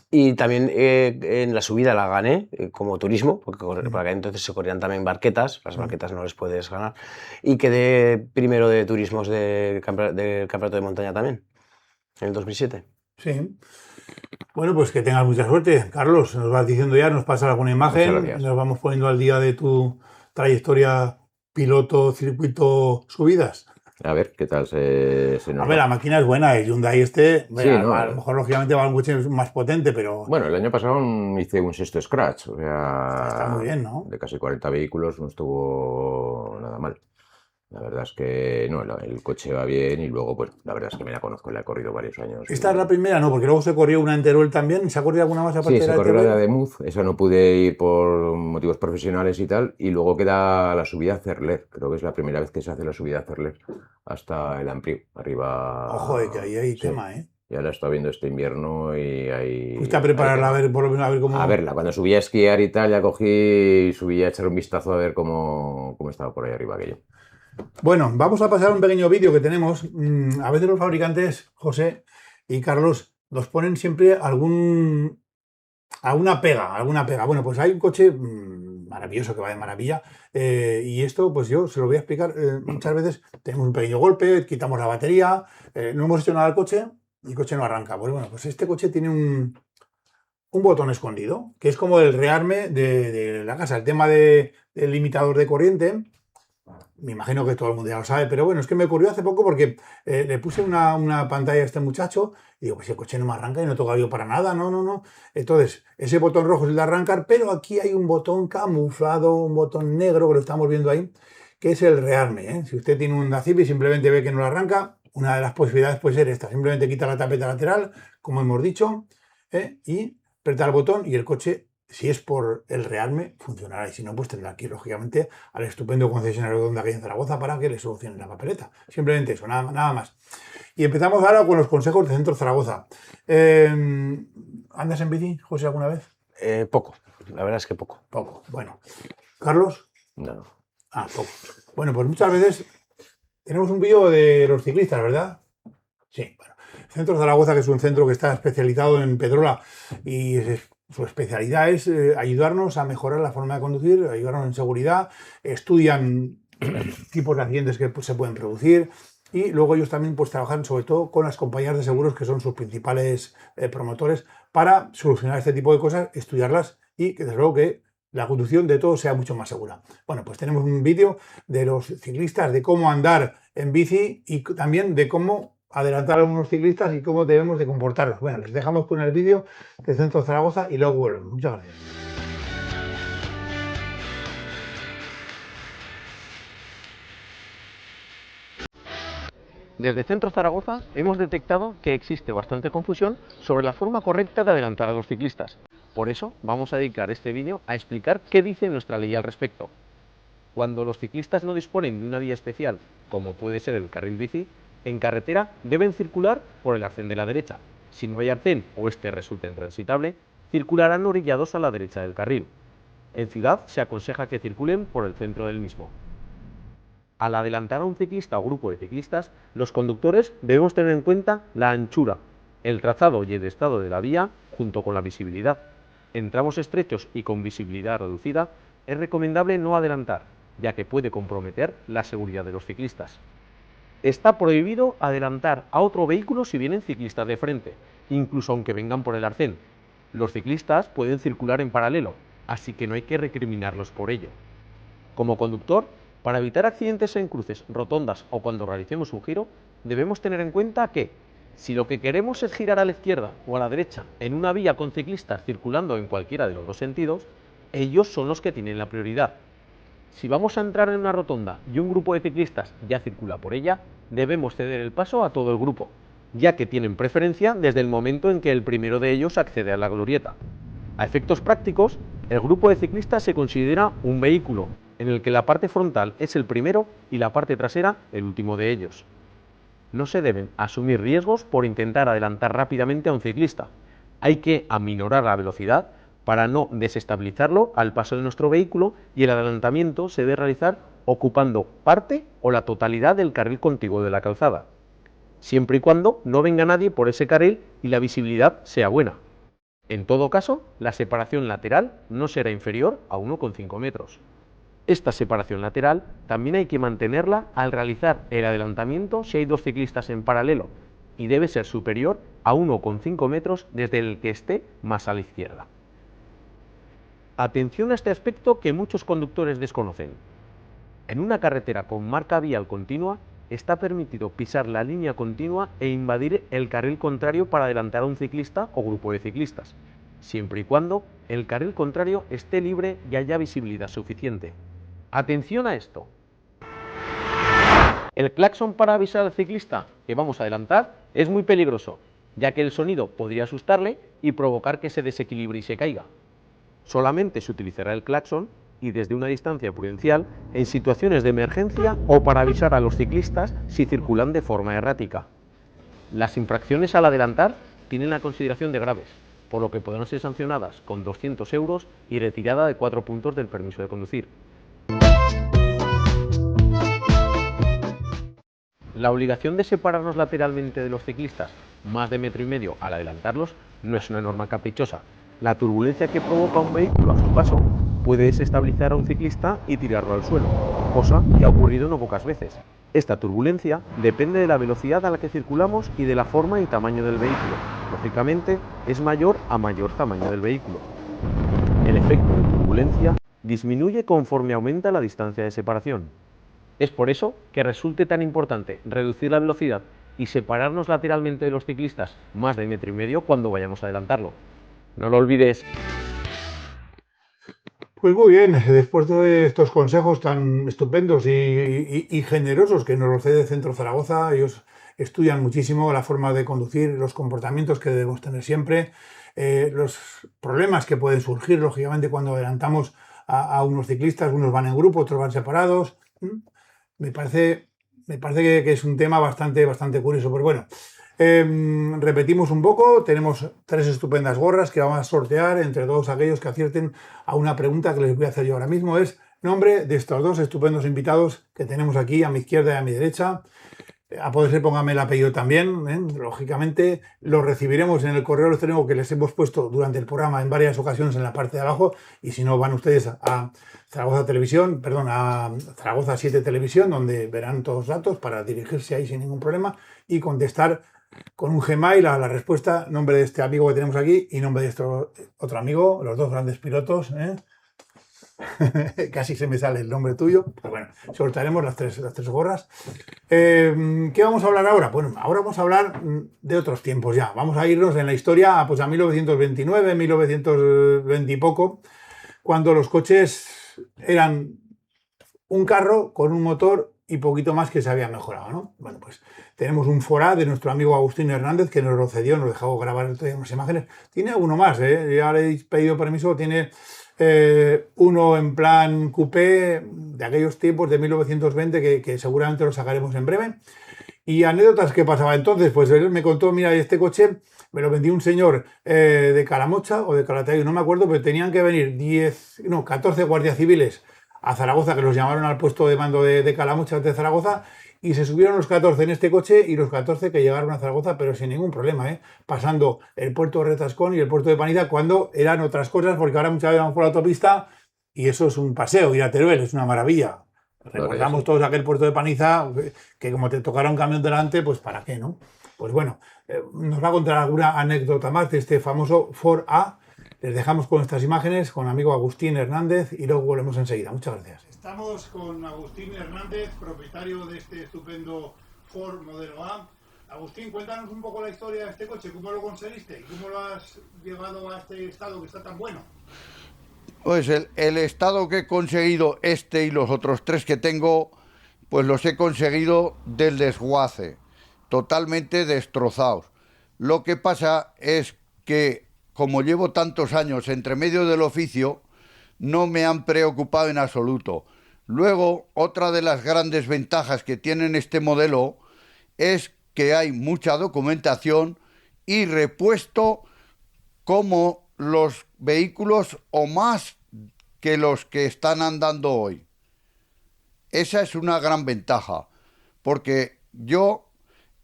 y también en la subida la gané como turismo, porque para aquel entonces se corrían también barquetas, las barquetas no les puedes ganar, y quedé primero de turismos del campeonato de montaña también, en el 2007. Sí. Bueno, pues que tengas mucha suerte. Carlos, nos vas diciendo ya, nos pasas alguna imagen, nos vamos poniendo al día de tu trayectoria piloto, circuito, subidas. A ver, ¿qué tal se nos A ver, la máquina es buena, el Hyundai Sí, ¿no? A lo mejor lógicamente va un coche más potente, pero... Bueno, el año pasado hice un 6º scratch, o sea... Está muy bien, ¿no? De casi 40 vehículos no estuvo nada mal. La verdad es que no, el coche va bien y luego, pues la verdad es que me la conozco, la he corrido varios años. Esta es la primera, no, porque luego se corrió una en Teruel también. ¿Se ha corrido alguna más aparte Sí, de se la de corrió la de Teruel? Ademuz, esa no pude ir por motivos profesionales y tal, y luego queda la subida a Cerler, creo que es la primera vez que se hace la subida a Cerler, hasta el Ampriu, Ojo, que arriba, ahí hay sí, tema, ¿eh? ya la he estado viendo este invierno y Fuiste a hay prepararla a tema. ver, por lo menos a ver A cómo... verla, cuando subí a esquiar y tal, ya cogí y subí a echar un vistazo a ver cómo estaba por ahí arriba aquello. Bueno, vamos a pasar a un pequeño vídeo que tenemos. A veces los fabricantes, José y Carlos, nos ponen siempre alguna pega. Bueno, pues hay un coche maravilloso que va de maravilla y esto, pues yo se lo voy a explicar. Muchas veces tenemos un pequeño golpe, quitamos la batería, no hemos hecho nada al coche y el coche no arranca. Pues bueno, pues este coche tiene un botón escondido, que es como el rearme de la casa. El tema del limitador de corriente, me imagino que todo el mundo ya lo sabe, pero bueno, es que me ocurrió hace poco porque le puse una pantalla a este muchacho y digo, pues el coche no me arranca y no toca yo para nada, no. Entonces, ese botón rojo es el de arrancar, pero aquí hay un botón camuflado, un botón negro que lo estamos viendo ahí, que es el rearme, ¿eh? Si usted tiene un Dacipi y simplemente ve que no lo arranca, una de las posibilidades puede ser esta, simplemente quita la tapeta lateral, como hemos dicho, y aprieta el botón y el coche, si es por el rearme, funcionará. Y si no, pues tendrá que ir, lógicamente, al estupendo concesionario de Honda que hay en Zaragoza para que le solucionen la papeleta. Simplemente eso, nada más. Y empezamos ahora con los consejos de Centro Zaragoza. ¿Andas en bici, José, alguna vez? Poco, la verdad es que poco. Poco. Bueno. ¿Carlos? No. Poco. Bueno, pues muchas veces tenemos un vídeo de los ciclistas, ¿verdad? Sí, bueno. Centro Zaragoza, que es un centro que está especializado en Pedrola y su especialidad es ayudarnos a mejorar la forma de conducir, ayudarnos en seguridad, estudian tipos de accidentes que se pueden producir y luego ellos también pues trabajan sobre todo con las compañías de seguros que son sus principales promotores para solucionar este tipo de cosas, estudiarlas y que desde luego que la conducción de todos sea mucho más segura. Bueno, pues tenemos un vídeo de los ciclistas, de cómo andar en bici y también de cómo adelantar a algunos ciclistas y cómo debemos de comportarnos. Bueno, les dejamos con el vídeo de Centro Zaragoza y luego vuelven. Muchas gracias. Desde Centro Zaragoza hemos detectado que existe bastante confusión sobre la forma correcta de adelantar a los ciclistas. Por eso vamos a dedicar este vídeo a explicar qué dice nuestra ley al respecto. Cuando los ciclistas no disponen de una vía especial, como puede ser el carril bici, en carretera deben circular por el arcén de la derecha. Si no hay arcén o este resulta intransitable, circularán orillados a la derecha del carril. En ciudad se aconseja que circulen por el centro del mismo. Al adelantar a un ciclista o grupo de ciclistas, los conductores debemos tener en cuenta la anchura, el trazado y el estado de la vía, junto con la visibilidad. En tramos estrechos y con visibilidad reducida, es recomendable no adelantar, ya que puede comprometer la seguridad de los ciclistas. Está prohibido adelantar a otro vehículo si vienen ciclistas de frente, incluso aunque vengan por el arcén. Los ciclistas pueden circular en paralelo, así que no hay que recriminarlos por ello. Como conductor, para evitar accidentes en cruces, rotondas o cuando realicemos un giro, debemos tener en cuenta que, si lo que queremos es girar a la izquierda o a la derecha en una vía con ciclistas circulando en cualquiera de los dos sentidos, ellos son los que tienen la prioridad. Si vamos a entrar en una rotonda y un grupo de ciclistas ya circula por ella, debemos ceder el paso a todo el grupo, ya que tienen preferencia desde el momento en que el primero de ellos accede a la glorieta. A efectos prácticos, el grupo de ciclistas se considera un vehículo, en el que la parte frontal es el primero y la parte trasera el último de ellos. No se deben asumir riesgos por intentar adelantar rápidamente a un ciclista. Hay que aminorar la velocidad para no desestabilizarlo al paso de nuestro vehículo y el adelantamiento se debe realizar ocupando parte o la totalidad del carril contiguo de la calzada, siempre y cuando no venga nadie por ese carril y la visibilidad sea buena. En todo caso, la separación lateral no será inferior a 1,5 metros. Esta separación lateral también hay que mantenerla al realizar el adelantamiento si hay dos ciclistas en paralelo y debe ser superior a 1,5 metros desde el que esté más a la izquierda. Atención a este aspecto que muchos conductores desconocen. En una carretera con marca vial continua está permitido pisar la línea continua e invadir el carril contrario para adelantar a un ciclista o grupo de ciclistas, siempre y cuando el carril contrario esté libre y haya visibilidad suficiente. Atención a esto. El claxon para avisar al ciclista que vamos a adelantar es muy peligroso, ya que el sonido podría asustarle y provocar que se desequilibre y se caiga. Solamente se utilizará el claxon y desde una distancia prudencial en situaciones de emergencia o para avisar a los ciclistas si circulan de forma errática. Las infracciones al adelantar tienen la consideración de graves, por lo que podrán ser sancionadas con 200 euros y retirada de 4 puntos del permiso de conducir. La obligación de separarnos lateralmente de los ciclistas más de 1,5 metros al adelantarlos no es una norma caprichosa. La turbulencia que provoca un vehículo a su paso puede desestabilizar a un ciclista y tirarlo al suelo, cosa que ha ocurrido no pocas veces. Esta turbulencia depende de la velocidad a la que circulamos y de la forma y tamaño del vehículo. Lógicamente, es mayor a mayor tamaño del vehículo. El efecto de turbulencia disminuye conforme aumenta la distancia de separación. Es por eso que resulte tan importante reducir la velocidad y separarnos lateralmente de los ciclistas más de 1,5 metros cuando vayamos a adelantarlo. No lo olvides. Pues muy bien, después de estos consejos tan estupendos y generosos que nos los cede Centro Zaragoza, ellos estudian muchísimo la forma de conducir, los comportamientos que debemos tener siempre, los problemas que pueden surgir, lógicamente, cuando adelantamos a unos ciclistas, unos van en grupo, otros van separados. Me parece que es un tema bastante curioso. Pues bueno, repetimos un poco, tenemos 3 estupendas gorras que vamos a sortear entre todos aquellos que acierten a una pregunta que les voy a hacer yo ahora mismo. Es nombre de estos 2 estupendos invitados que tenemos aquí a mi izquierda y a mi derecha. A poder ser, póngame el apellido también, lógicamente. Lo recibiremos en el correo electrónico que les hemos puesto durante el programa en varias ocasiones en la parte de abajo, y si no, van ustedes a Zaragoza Televisión, perdón, a Zaragoza 7 Televisión, donde verán todos los datos para dirigirse ahí sin ningún problema y contestar con un Gmail a la respuesta, nombre de este amigo que tenemos aquí y nombre de este otro amigo, los 2 grandes pilotos, Casi se me sale el nombre tuyo. Pero bueno, sortearemos las tres gorras. ¿Qué vamos a hablar ahora? Bueno, ahora vamos a hablar de otros tiempos ya. Vamos a irnos en la historia pues a 1929, 1920 y poco, cuando los coches eran un carro con un motor y poquito más que se había mejorado, ¿no? Bueno, pues tenemos un Fora de nuestro amigo Agustín Hernández que nos lo cedió, nos dejó grabar unas imágenes. Tiene alguno más, ya le he pedido permiso, tiene uno en plan coupé de aquellos tiempos de 1920 que seguramente lo sacaremos en breve. Y anécdotas que pasaba entonces, pues él me contó, mira, este coche me lo vendió un señor de Calamocha o de Calatayud, no me acuerdo, pero tenían que venir 14 guardias civiles a Zaragoza, que los llamaron al puesto de mando de Calamocha de Zaragoza, y se subieron los 14 en este coche y los 14 que llegaron a Zaragoza, pero sin ningún problema, pasando el puerto de Retascón y el puerto de Panida, cuando eran otras cosas, porque ahora muchas veces vamos por la autopista y eso es un paseo, ir a Teruel es una maravilla. Recordamos todos aquel puerto de Paniza, que como te tocara un camión delante, pues ¿para qué, no? Pues bueno, nos va a contar alguna anécdota más de este famoso Ford A. Les dejamos con estas imágenes con el amigo Agustín Hernández y luego volvemos enseguida. Muchas gracias. Estamos con Agustín Hernández, propietario de este estupendo Ford modelo A. Agustín, cuéntanos un poco la historia de este coche, cómo lo conseguiste y cómo lo has llevado a este estado que está tan bueno. Pues el estado que he conseguido, este y los otros 3 que tengo, pues los he conseguido del desguace, totalmente destrozados. Lo que pasa es que, como llevo tantos años entre medio del oficio, no me han preocupado en absoluto. Luego, otra de las grandes ventajas que tienen este modelo es que hay mucha documentación y repuesto como los vehículos o más que los que están andando hoy. Esa es una gran ventaja, porque yo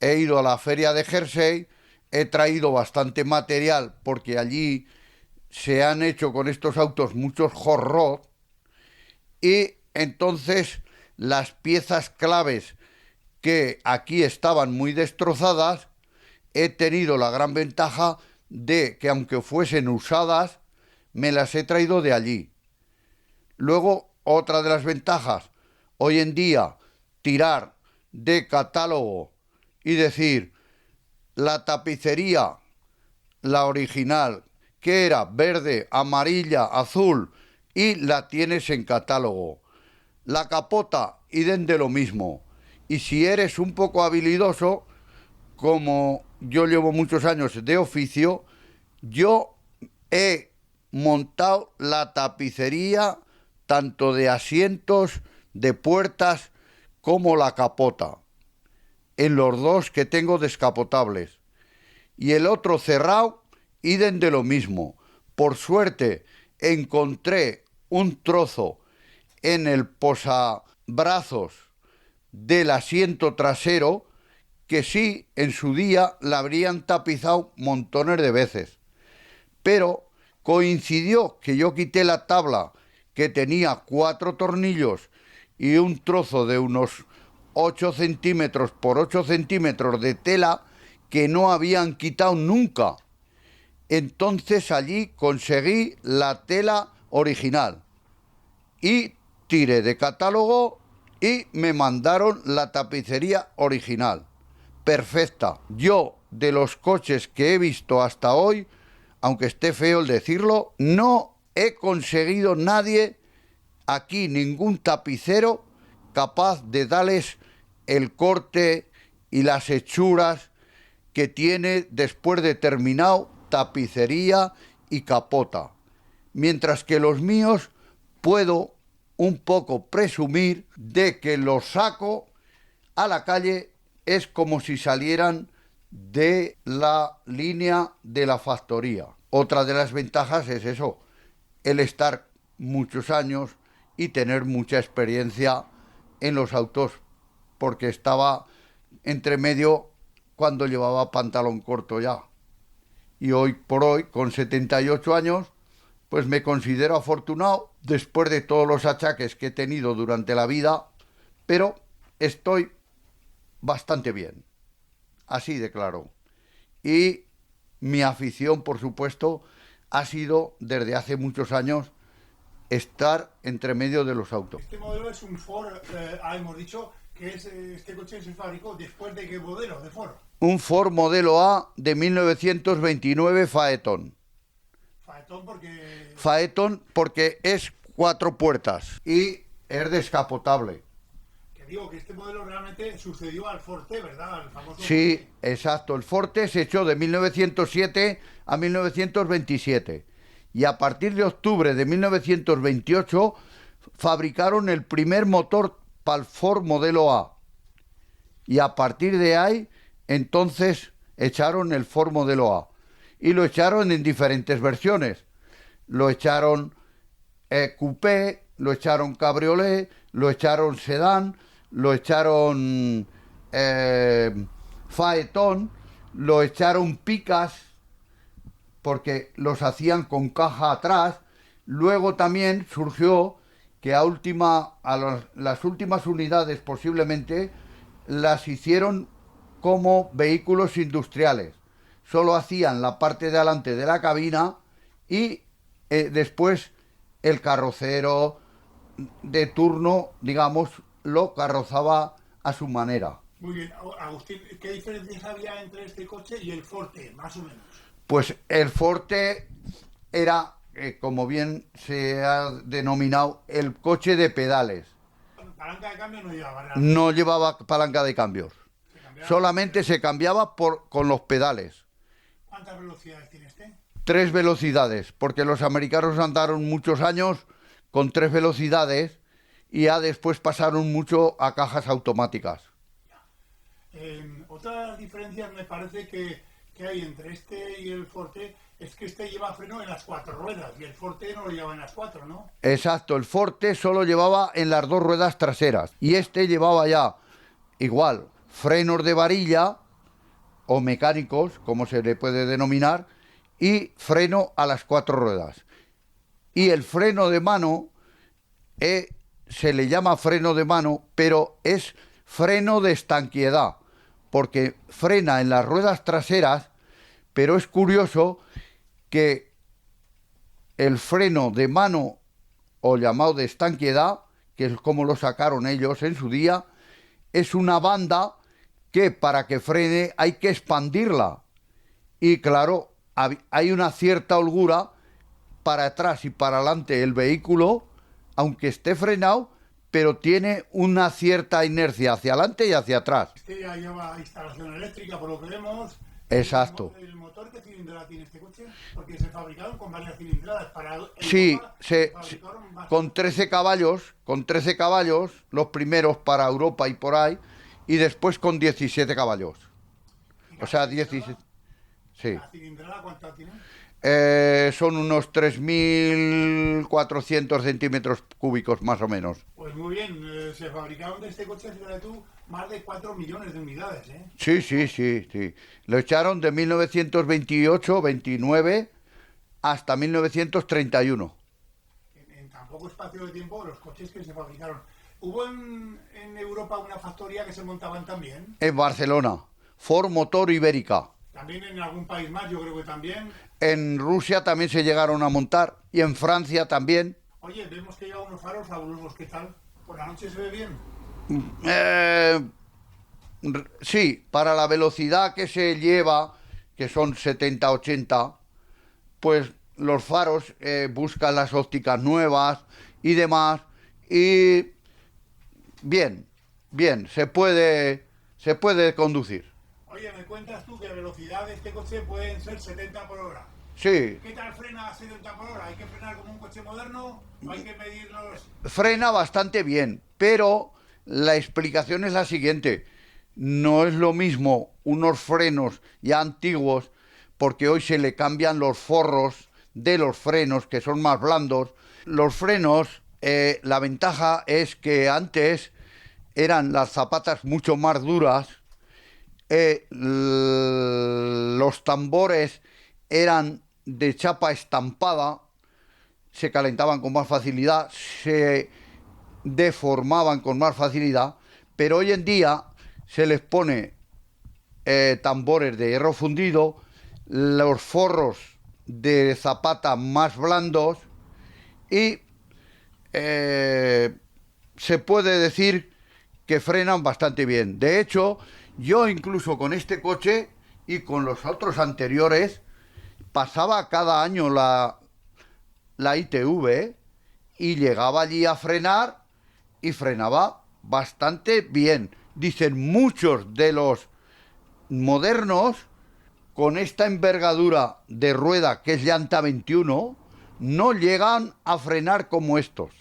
he ido a la feria de Jersey, he traído bastante material, porque allí se han hecho con estos autos muchos hot rod, y entonces las piezas claves que aquí estaban muy destrozadas, he tenido la gran ventaja de que aunque fuesen usadas, me las he traído de allí. Luego, otra de las ventajas, hoy en día, tirar de catálogo y decir, la tapicería, la original, que era verde, amarilla, azul, y la tienes en catálogo. La capota, idem de lo mismo. y si eres un poco habilidoso, como yo llevo muchos años de oficio, yo he montado la tapicería tanto de asientos, de puertas, como la capota, en los dos que tengo descapotables. Y el otro cerrado, idem de lo mismo. Por suerte encontré un trozo en el posabrazos del asiento trasero que sí, en su día la habrían tapizado montones de veces. Pero coincidió que yo quité la tabla que tenía 4 tornillos y un trozo de unos 8 centímetros por 8 centímetros de tela que no habían quitado nunca. Entonces allí conseguí la tela original y tiré de catálogo y me mandaron la tapicería original. Perfecta. Yo, de los coches que he visto hasta hoy, aunque esté feo el decirlo, no he conseguido nadie aquí, ningún tapicero capaz de darles el corte y las hechuras que tiene después de terminado tapicería y capota. Mientras que los míos puedo un poco presumir de que los saco a la calle, es como si salieran de la línea de la factoría. Otra de las ventajas es eso, el estar muchos años y tener mucha experiencia en los autos, porque estaba entre medio cuando llevaba pantalón corto ya. Y hoy por hoy, con 78 años, pues me considero afortunado después de todos los achaques que he tenido durante la vida, pero estoy bastante bien, así de claro. Y mi afición, por supuesto, ha sido desde hace muchos años estar entre medio de los autos. Este modelo es un Ford, hemos dicho que este coche se fabricó después de qué modelo de Ford. Un Ford modelo A de 1929 Phaeton. Phaeton porque es 4 puertas y es descapotable. Que digo que este modelo realmente sucedió al Forte, ¿verdad? Al famoso Sí, Forte. exacto. El Forte se echó de 1907 a 1927 y a partir de octubre de 1928 fabricaron el primer motor para el Ford modelo A. Y a partir de ahí, entonces, echaron el Ford modelo A. Y lo echaron en diferentes versiones. Lo echaron coupé, lo echaron cabriolet, lo echaron sedán, lo echaron Phaeton, lo echaron picas, porque los hacían con caja atrás. Luego también surgió que las últimas unidades posiblemente las hicieron como vehículos industriales. Solo hacían la parte de adelante de la cabina y después el carrocero de turno, digamos, lo carrozaba a su manera. Muy bien, Agustín, ¿qué diferencias había entre este coche y el Forte, más o menos? Pues el Forte era, como bien se ha denominado, el coche de pedales. Palanca de cambio no llevaba realmente. No llevaba palanca de cambios. Solamente se cambiaba con los pedales. ¿Cuántas velocidades tiene este? 3 velocidades, porque los americanos andaron muchos años con 3 velocidades y ya después pasaron mucho a cajas automáticas. Otras diferencias me parece que hay entre este y el Forte es que este lleva freno en las 4 ruedas y el Forte no lo lleva en las 4, ¿no? Exacto, el Forte solo llevaba en las 2 ruedas traseras y este llevaba ya igual frenos de varilla o mecánicos, como se le puede denominar, y freno a las 4 ruedas. Y el freno de mano se le llama freno de mano, pero es freno de estanquiedad, porque frena en las ruedas traseras, pero es curioso que el freno de mano, o llamado de estanquiedad, que es como lo sacaron ellos en su día, es una banda que para que frene hay que expandirla. Y claro, hay una cierta holgura para atrás y para adelante el vehículo, aunque esté frenado, pero tiene una cierta inercia hacia adelante y hacia atrás. Este ya lleva instalación eléctrica, por lo que vemos. Exacto. ¿El motor qué cilindrada tiene este coche? Porque se fabricaron con varias cilindradas. Para Sí, Europa se fabricaron más. con 13 caballos, los primeros para Europa y por ahí, y después con 17 caballos. O sea, 17. Sí. ¿La cilindrada cuánta tiene? Son unos 3.400 centímetros cúbicos, más o menos. Pues muy bien, se fabricaron de este coche, fíjate tú, más de 4 millones de unidades, ¿eh? Sí, sí, sí, sí. Lo echaron de 1928-29 hasta 1931. En tan poco espacio de tiempo, los coches que se fabricaron. ¿Hubo en Europa una factoría que se montaban también? En Barcelona, Ford Motor Ibérica. También en algún país más, yo creo que también. En Rusia también se llegaron a montar y en Francia también. Oye, vemos que lleva unos faros fabulosos, ¿qué tal? ¿Por la noche se ve bien? Sí, para la velocidad que se lleva, que son 70-80, pues los faros buscan las ópticas nuevas y demás. Y bien, se puede conducir. Oye, me cuentas tú que la velocidad de este coche pueden ser 70 por hora. Sí, ¿Qué tal frena a 70 por hora? ¿Hay que frenar como un coche moderno o hay que medir los...? frena bastante bien, pero la explicación es la siguiente. No es lo mismo unos frenos ya antiguos, porque hoy se le cambian los forros de los frenos, que son más blandos. Los frenos, la ventaja es que antes eran las zapatas mucho más duras, los tambores eran de chapa estampada, se calentaban con más facilidad, se deformaban con más facilidad, pero hoy en día se les pone tambores de hierro fundido, los forros de zapata más blandos y se puede decir que frenan bastante bien. De hecho, yo incluso con este coche y con los otros anteriores pasaba cada año la ITV y llegaba allí a frenar y frenaba bastante bien. Dicen muchos de los modernos, con esta envergadura de rueda que es llanta 21, no llegan a frenar como estos.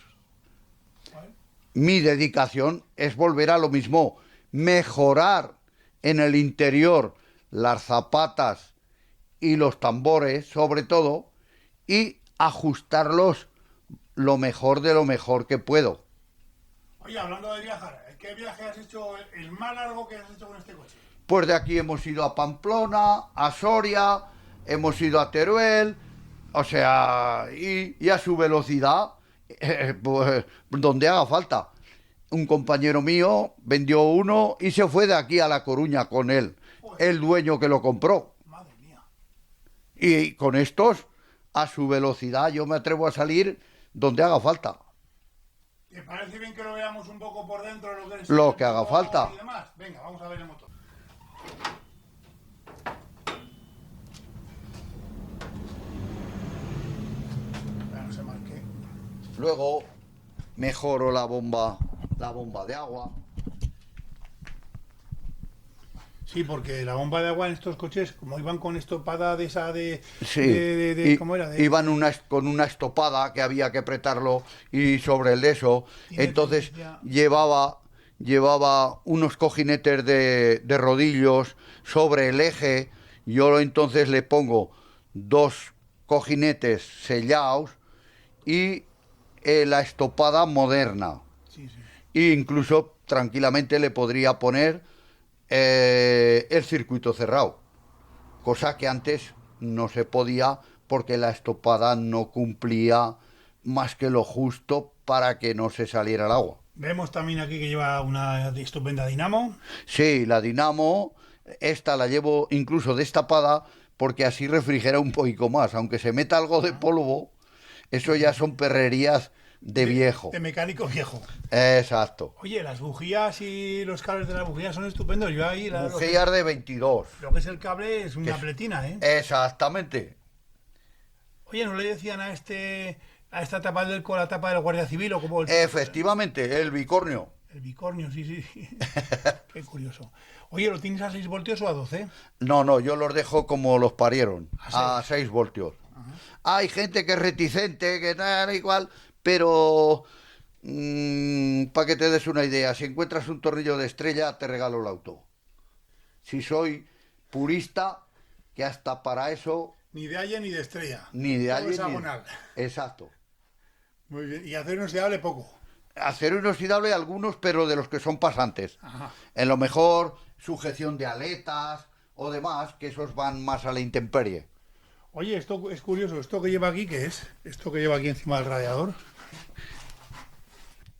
Mi dedicación es volver a lo mismo, mejorar en el interior las zapatas y los tambores, sobre todo, y ajustarlos lo mejor de lo mejor que puedo. Oye, hablando de viajar, ¿qué viaje has hecho, el más largo que has hecho con este coche? Pues de aquí hemos ido a Pamplona, a Soria, hemos ido a Teruel, o sea, y a su velocidad, pues donde haga falta. Un compañero mío vendió uno y se fue de aquí a La Coruña con él, el dueño que lo compró. Madre mía. Y con estos, a su velocidad, yo me atrevo a salir donde haga falta. ¿Te parece bien que lo veamos un poco por dentro? Lo que haga falta. Y demás? Venga, vamos a ver el motor. Ya no se marque. Luego mejoro la bomba de agua. Sí, porque la bomba de agua en estos coches, como iban con estopada de esa de... Sí, ¿cómo era? Iban con una estopada que había que apretarlo y sobre el de eso. Tiene Entonces tendencia- llevaba unos cojinetes de rodillos sobre el eje. Yo entonces le pongo 2 cojinetes sellados y la estopada moderna. Sí, sí. E incluso tranquilamente le podría poner el circuito cerrado, cosa que antes no se podía porque la estopada no cumplía más que lo justo para que no se saliera el agua. Vemos también aquí que lleva una estupenda dinamo. Sí, la dinamo, esta la llevo incluso destapada porque así refrigera un poquito más, aunque se meta algo de polvo, eso ya son perrerías de viejo. De mecánico viejo. Exacto. Oye, las bujías y los cables de las bujías son estupendos. Yo ahí... Bujías de 22. Lo que es el cable es una pletina, ¿eh? Exactamente. Oye, ¿no le decían a este ¿A esta tapa con la tapa del Guardia Civil o como Efectivamente, el bicornio. el bicornio? Sí, sí. Qué curioso. Oye, ¿lo tienes a 6 voltios o a 12? No, yo los dejo como los parieron, ¿A a 6 voltios. Hay gente que es reticente, que tal igual, pero para que te des una idea, si encuentras un tornillo de estrella, te regalo el auto. Si soy purista, que hasta para eso, Ni de Aye ni de estrella. ni de Todo alguien. hexagonal. Exacto. Muy bien. Y acero inoxidable poco. Acero inoxidable algunos, pero de los que son pasantes. Ajá. En lo mejor, sujeción de aletas o demás, que esos van más a la intemperie. Oye, esto es curioso. ¿Esto que lleva aquí qué es? ¿Esto que lleva aquí encima del radiador?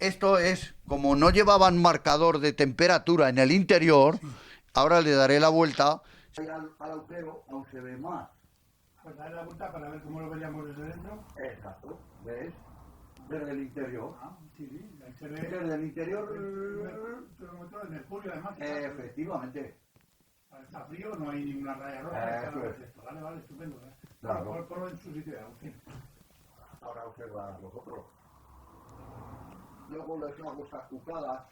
Esto es, como no llevaban marcador de temperatura en el interior, ahora le daré la vuelta. Al agujero aún se ve más. Pues darle la vuelta para ver cómo lo veríamos desde dentro. Exacto, ¿ves? Desde el interior. Ah, sí, sí. Desde el interior. Termómetro de mercurio, además. Efectivamente. Está frío, no hay ninguna raya roja. Eso es. Vale, vale, estupendo. Claro. Ponlo en su sitio, Agustín. Ahora observa los otros. Luego les hago estas cucadas,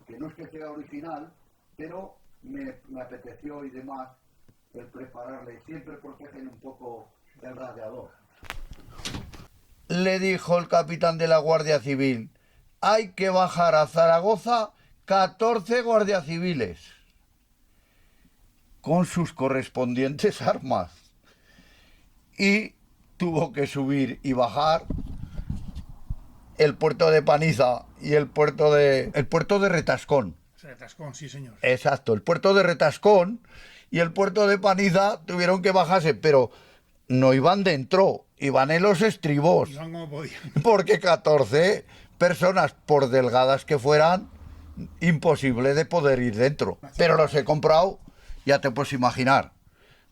que no es que sea original, pero me apeteció y demás el prepararle. Siempre protegen un poco el radiador. Le dijo el capitán de la Guardia Civil, hay que bajar a Zaragoza 14 guardias civiles con sus correspondientes armas. Y tuvo que subir y bajar el puerto de Paniza y el puerto de Retascón. Retascón, sí, señor. Exacto, el puerto de Retascón y el puerto de Paniza tuvieron que bajarse, pero no iban dentro, iban en los estribos. Iban como podían. Porque 14 personas, por delgadas que fueran, imposible de poder ir dentro. Pero los he comprado, ya te puedes imaginar,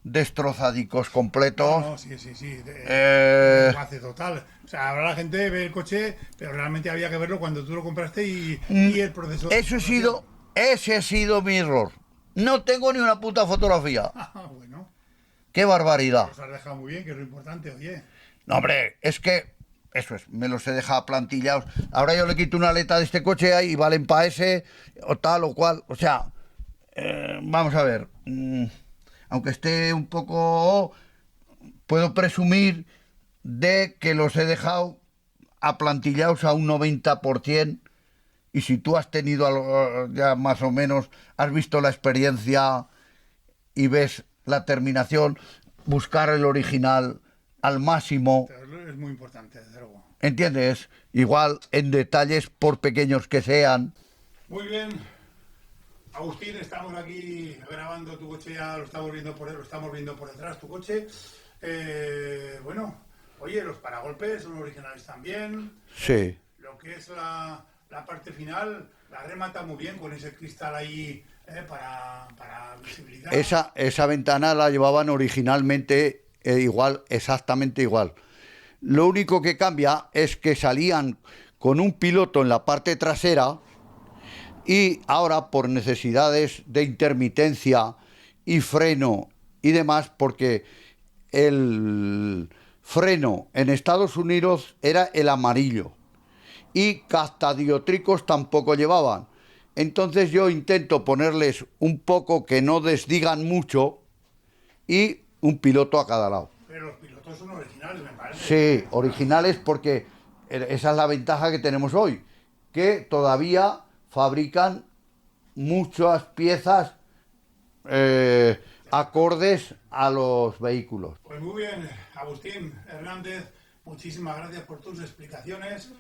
destrozadicos completos. No, sí. Hace total. O sea, ahora la gente ve el coche, pero realmente había que verlo cuando tú lo compraste y el proceso. Ese ha sido mi error. No tengo ni una puta fotografía. Ah, bueno. ¡Qué barbaridad! Los has dejado muy bien, que es lo importante, oye. No, hombre, es que eso es, me los he dejado plantillados. Ahora yo le quito una aleta de este coche ahí y valen para ese o tal o cual. O sea, vamos a ver. Aunque esté un poco, puedo presumir de que los he dejado aplantillados a un 90%. Y si tú has tenido ya más o menos, has visto la experiencia y ves la terminación, buscar el original al máximo. Es muy importante, desde luego. ¿Entiendes? Igual en detalles, por pequeños que sean. Muy bien. Agustín, estamos aquí grabando tu coche, ya lo estamos viendo por detrás, tu coche. Bueno, oye, los paragolpes son originales también. Sí. Lo que es la parte final, la remata muy bien con ese cristal ahí para visibilidad. Esa ventana la llevaban originalmente igual, exactamente igual. Lo único que cambia es que salían con un piloto en la parte trasera y ahora por necesidades de intermitencia y freno y demás, porque el freno en Estados Unidos era el amarillo y captadiótricos tampoco llevaban. Entonces yo intento ponerles un poco que no desdigan mucho y un piloto a cada lado. Pero los pilotos son originales, me parece. Sí, originales, porque esa es la ventaja que tenemos hoy, que todavía fabrican muchas piezas acordes a los vehículos. Pues muy bien, Agustín Hernández, muchísimas gracias por tus explicaciones.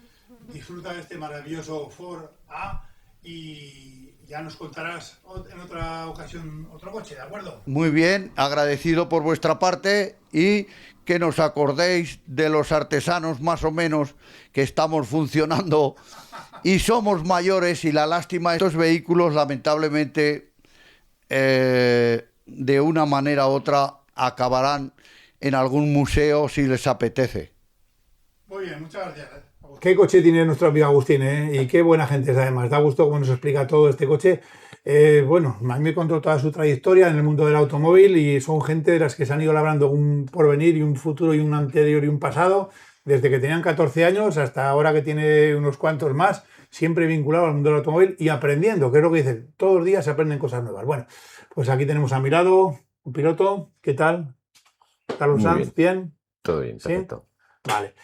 Disfruta de este maravilloso Ford A y ya nos contarás en otra ocasión otro coche, ¿de acuerdo? Muy bien, agradecido por vuestra parte y que nos acordéis de los artesanos más o menos que estamos funcionando y somos mayores y la lástima de estos vehículos lamentablemente de una manera u otra acabarán en algún museo si les apetece. Muy bien, muchas gracias. Qué coche tiene nuestro amigo Agustín, ¿eh? Y qué buena gente es además. Da gusto cómo nos explica todo este coche. Bueno, a mí me contó toda su trayectoria en el mundo del automóvil y son gente de las que se han ido labrando un porvenir y un futuro y un anterior y un pasado desde que tenían 14 años hasta ahora que tiene unos cuantos más, siempre vinculado al mundo del automóvil y aprendiendo, que es lo que dicen, todos los días se aprenden cosas nuevas. Bueno, pues aquí tenemos a mi lado un piloto, ¿qué tal? Carlos Muy Sanz, ¿bien? Todo bien, ¿Sí? perfecto. Vale.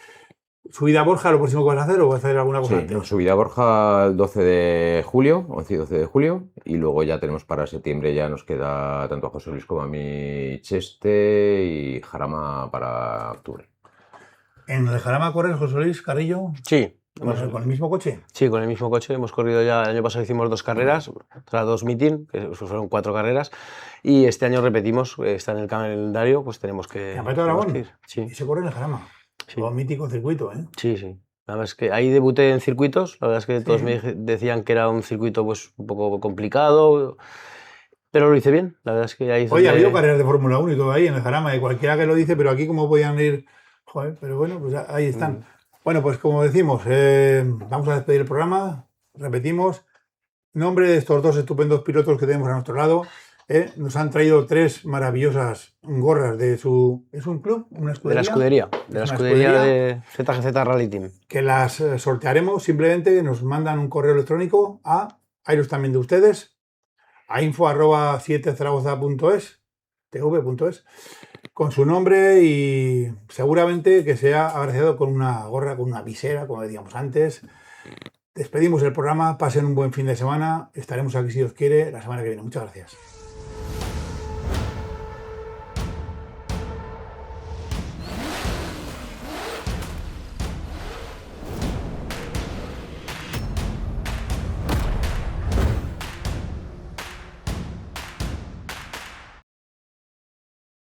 ¿Subida a Borja, lo próximo que vas a hacer o vas a hacer alguna cosa Sí, antes? subida a Borja el 12 de julio, 11 y 12 de julio, y luego ya tenemos para septiembre, ya nos queda tanto a José Luis como a mí Cheste y Jarama para octubre. ¿En el Jarama corres, José Luis Carrillo? Sí, ¿Con el mismo coche? sí, con el mismo coche hemos corrido ya, el año pasado hicimos 2 carreras, o sea, 2 meeting, que fueron 4 carreras, y este año repetimos, está en el calendario, pues tenemos que, ¿Campeonato de tenemos Aragón? que ir. Sí, Y se corre en el Jarama. sí, Un mítico circuito, ¿eh? sí, sí. La verdad es que ahí debuté en circuitos, la verdad es que todos Sí. me decían que era un circuito pues un poco complicado, pero lo hice bien, la verdad es que ahí es Oye, ha donde- habido carreras de Fórmula 1 y todo ahí en el Jarama, y cualquiera que lo dice, pero aquí cómo podían ir. Joder, pero bueno, pues ahí están. Bueno, pues como decimos, vamos a despedir el programa. Repetimos, nombre de estos dos estupendos pilotos que tenemos a nuestro lado. Nos han traído 3 maravillosas gorras de su... ¿Es un club? ¿Una de la escudería? escudería, de la Es una escudería escudería de ZGZ Rally Team. que las sortearemos. Simplemente nos mandan un correo electrónico a los también de ustedes, a info@7zaragoza.es, tv.es, con su nombre y seguramente que sea agraciado con una gorra, con una visera, como decíamos antes. Despedimos el programa, pasen un buen fin de semana, estaremos aquí si Dios quiere la semana que viene. Muchas gracias.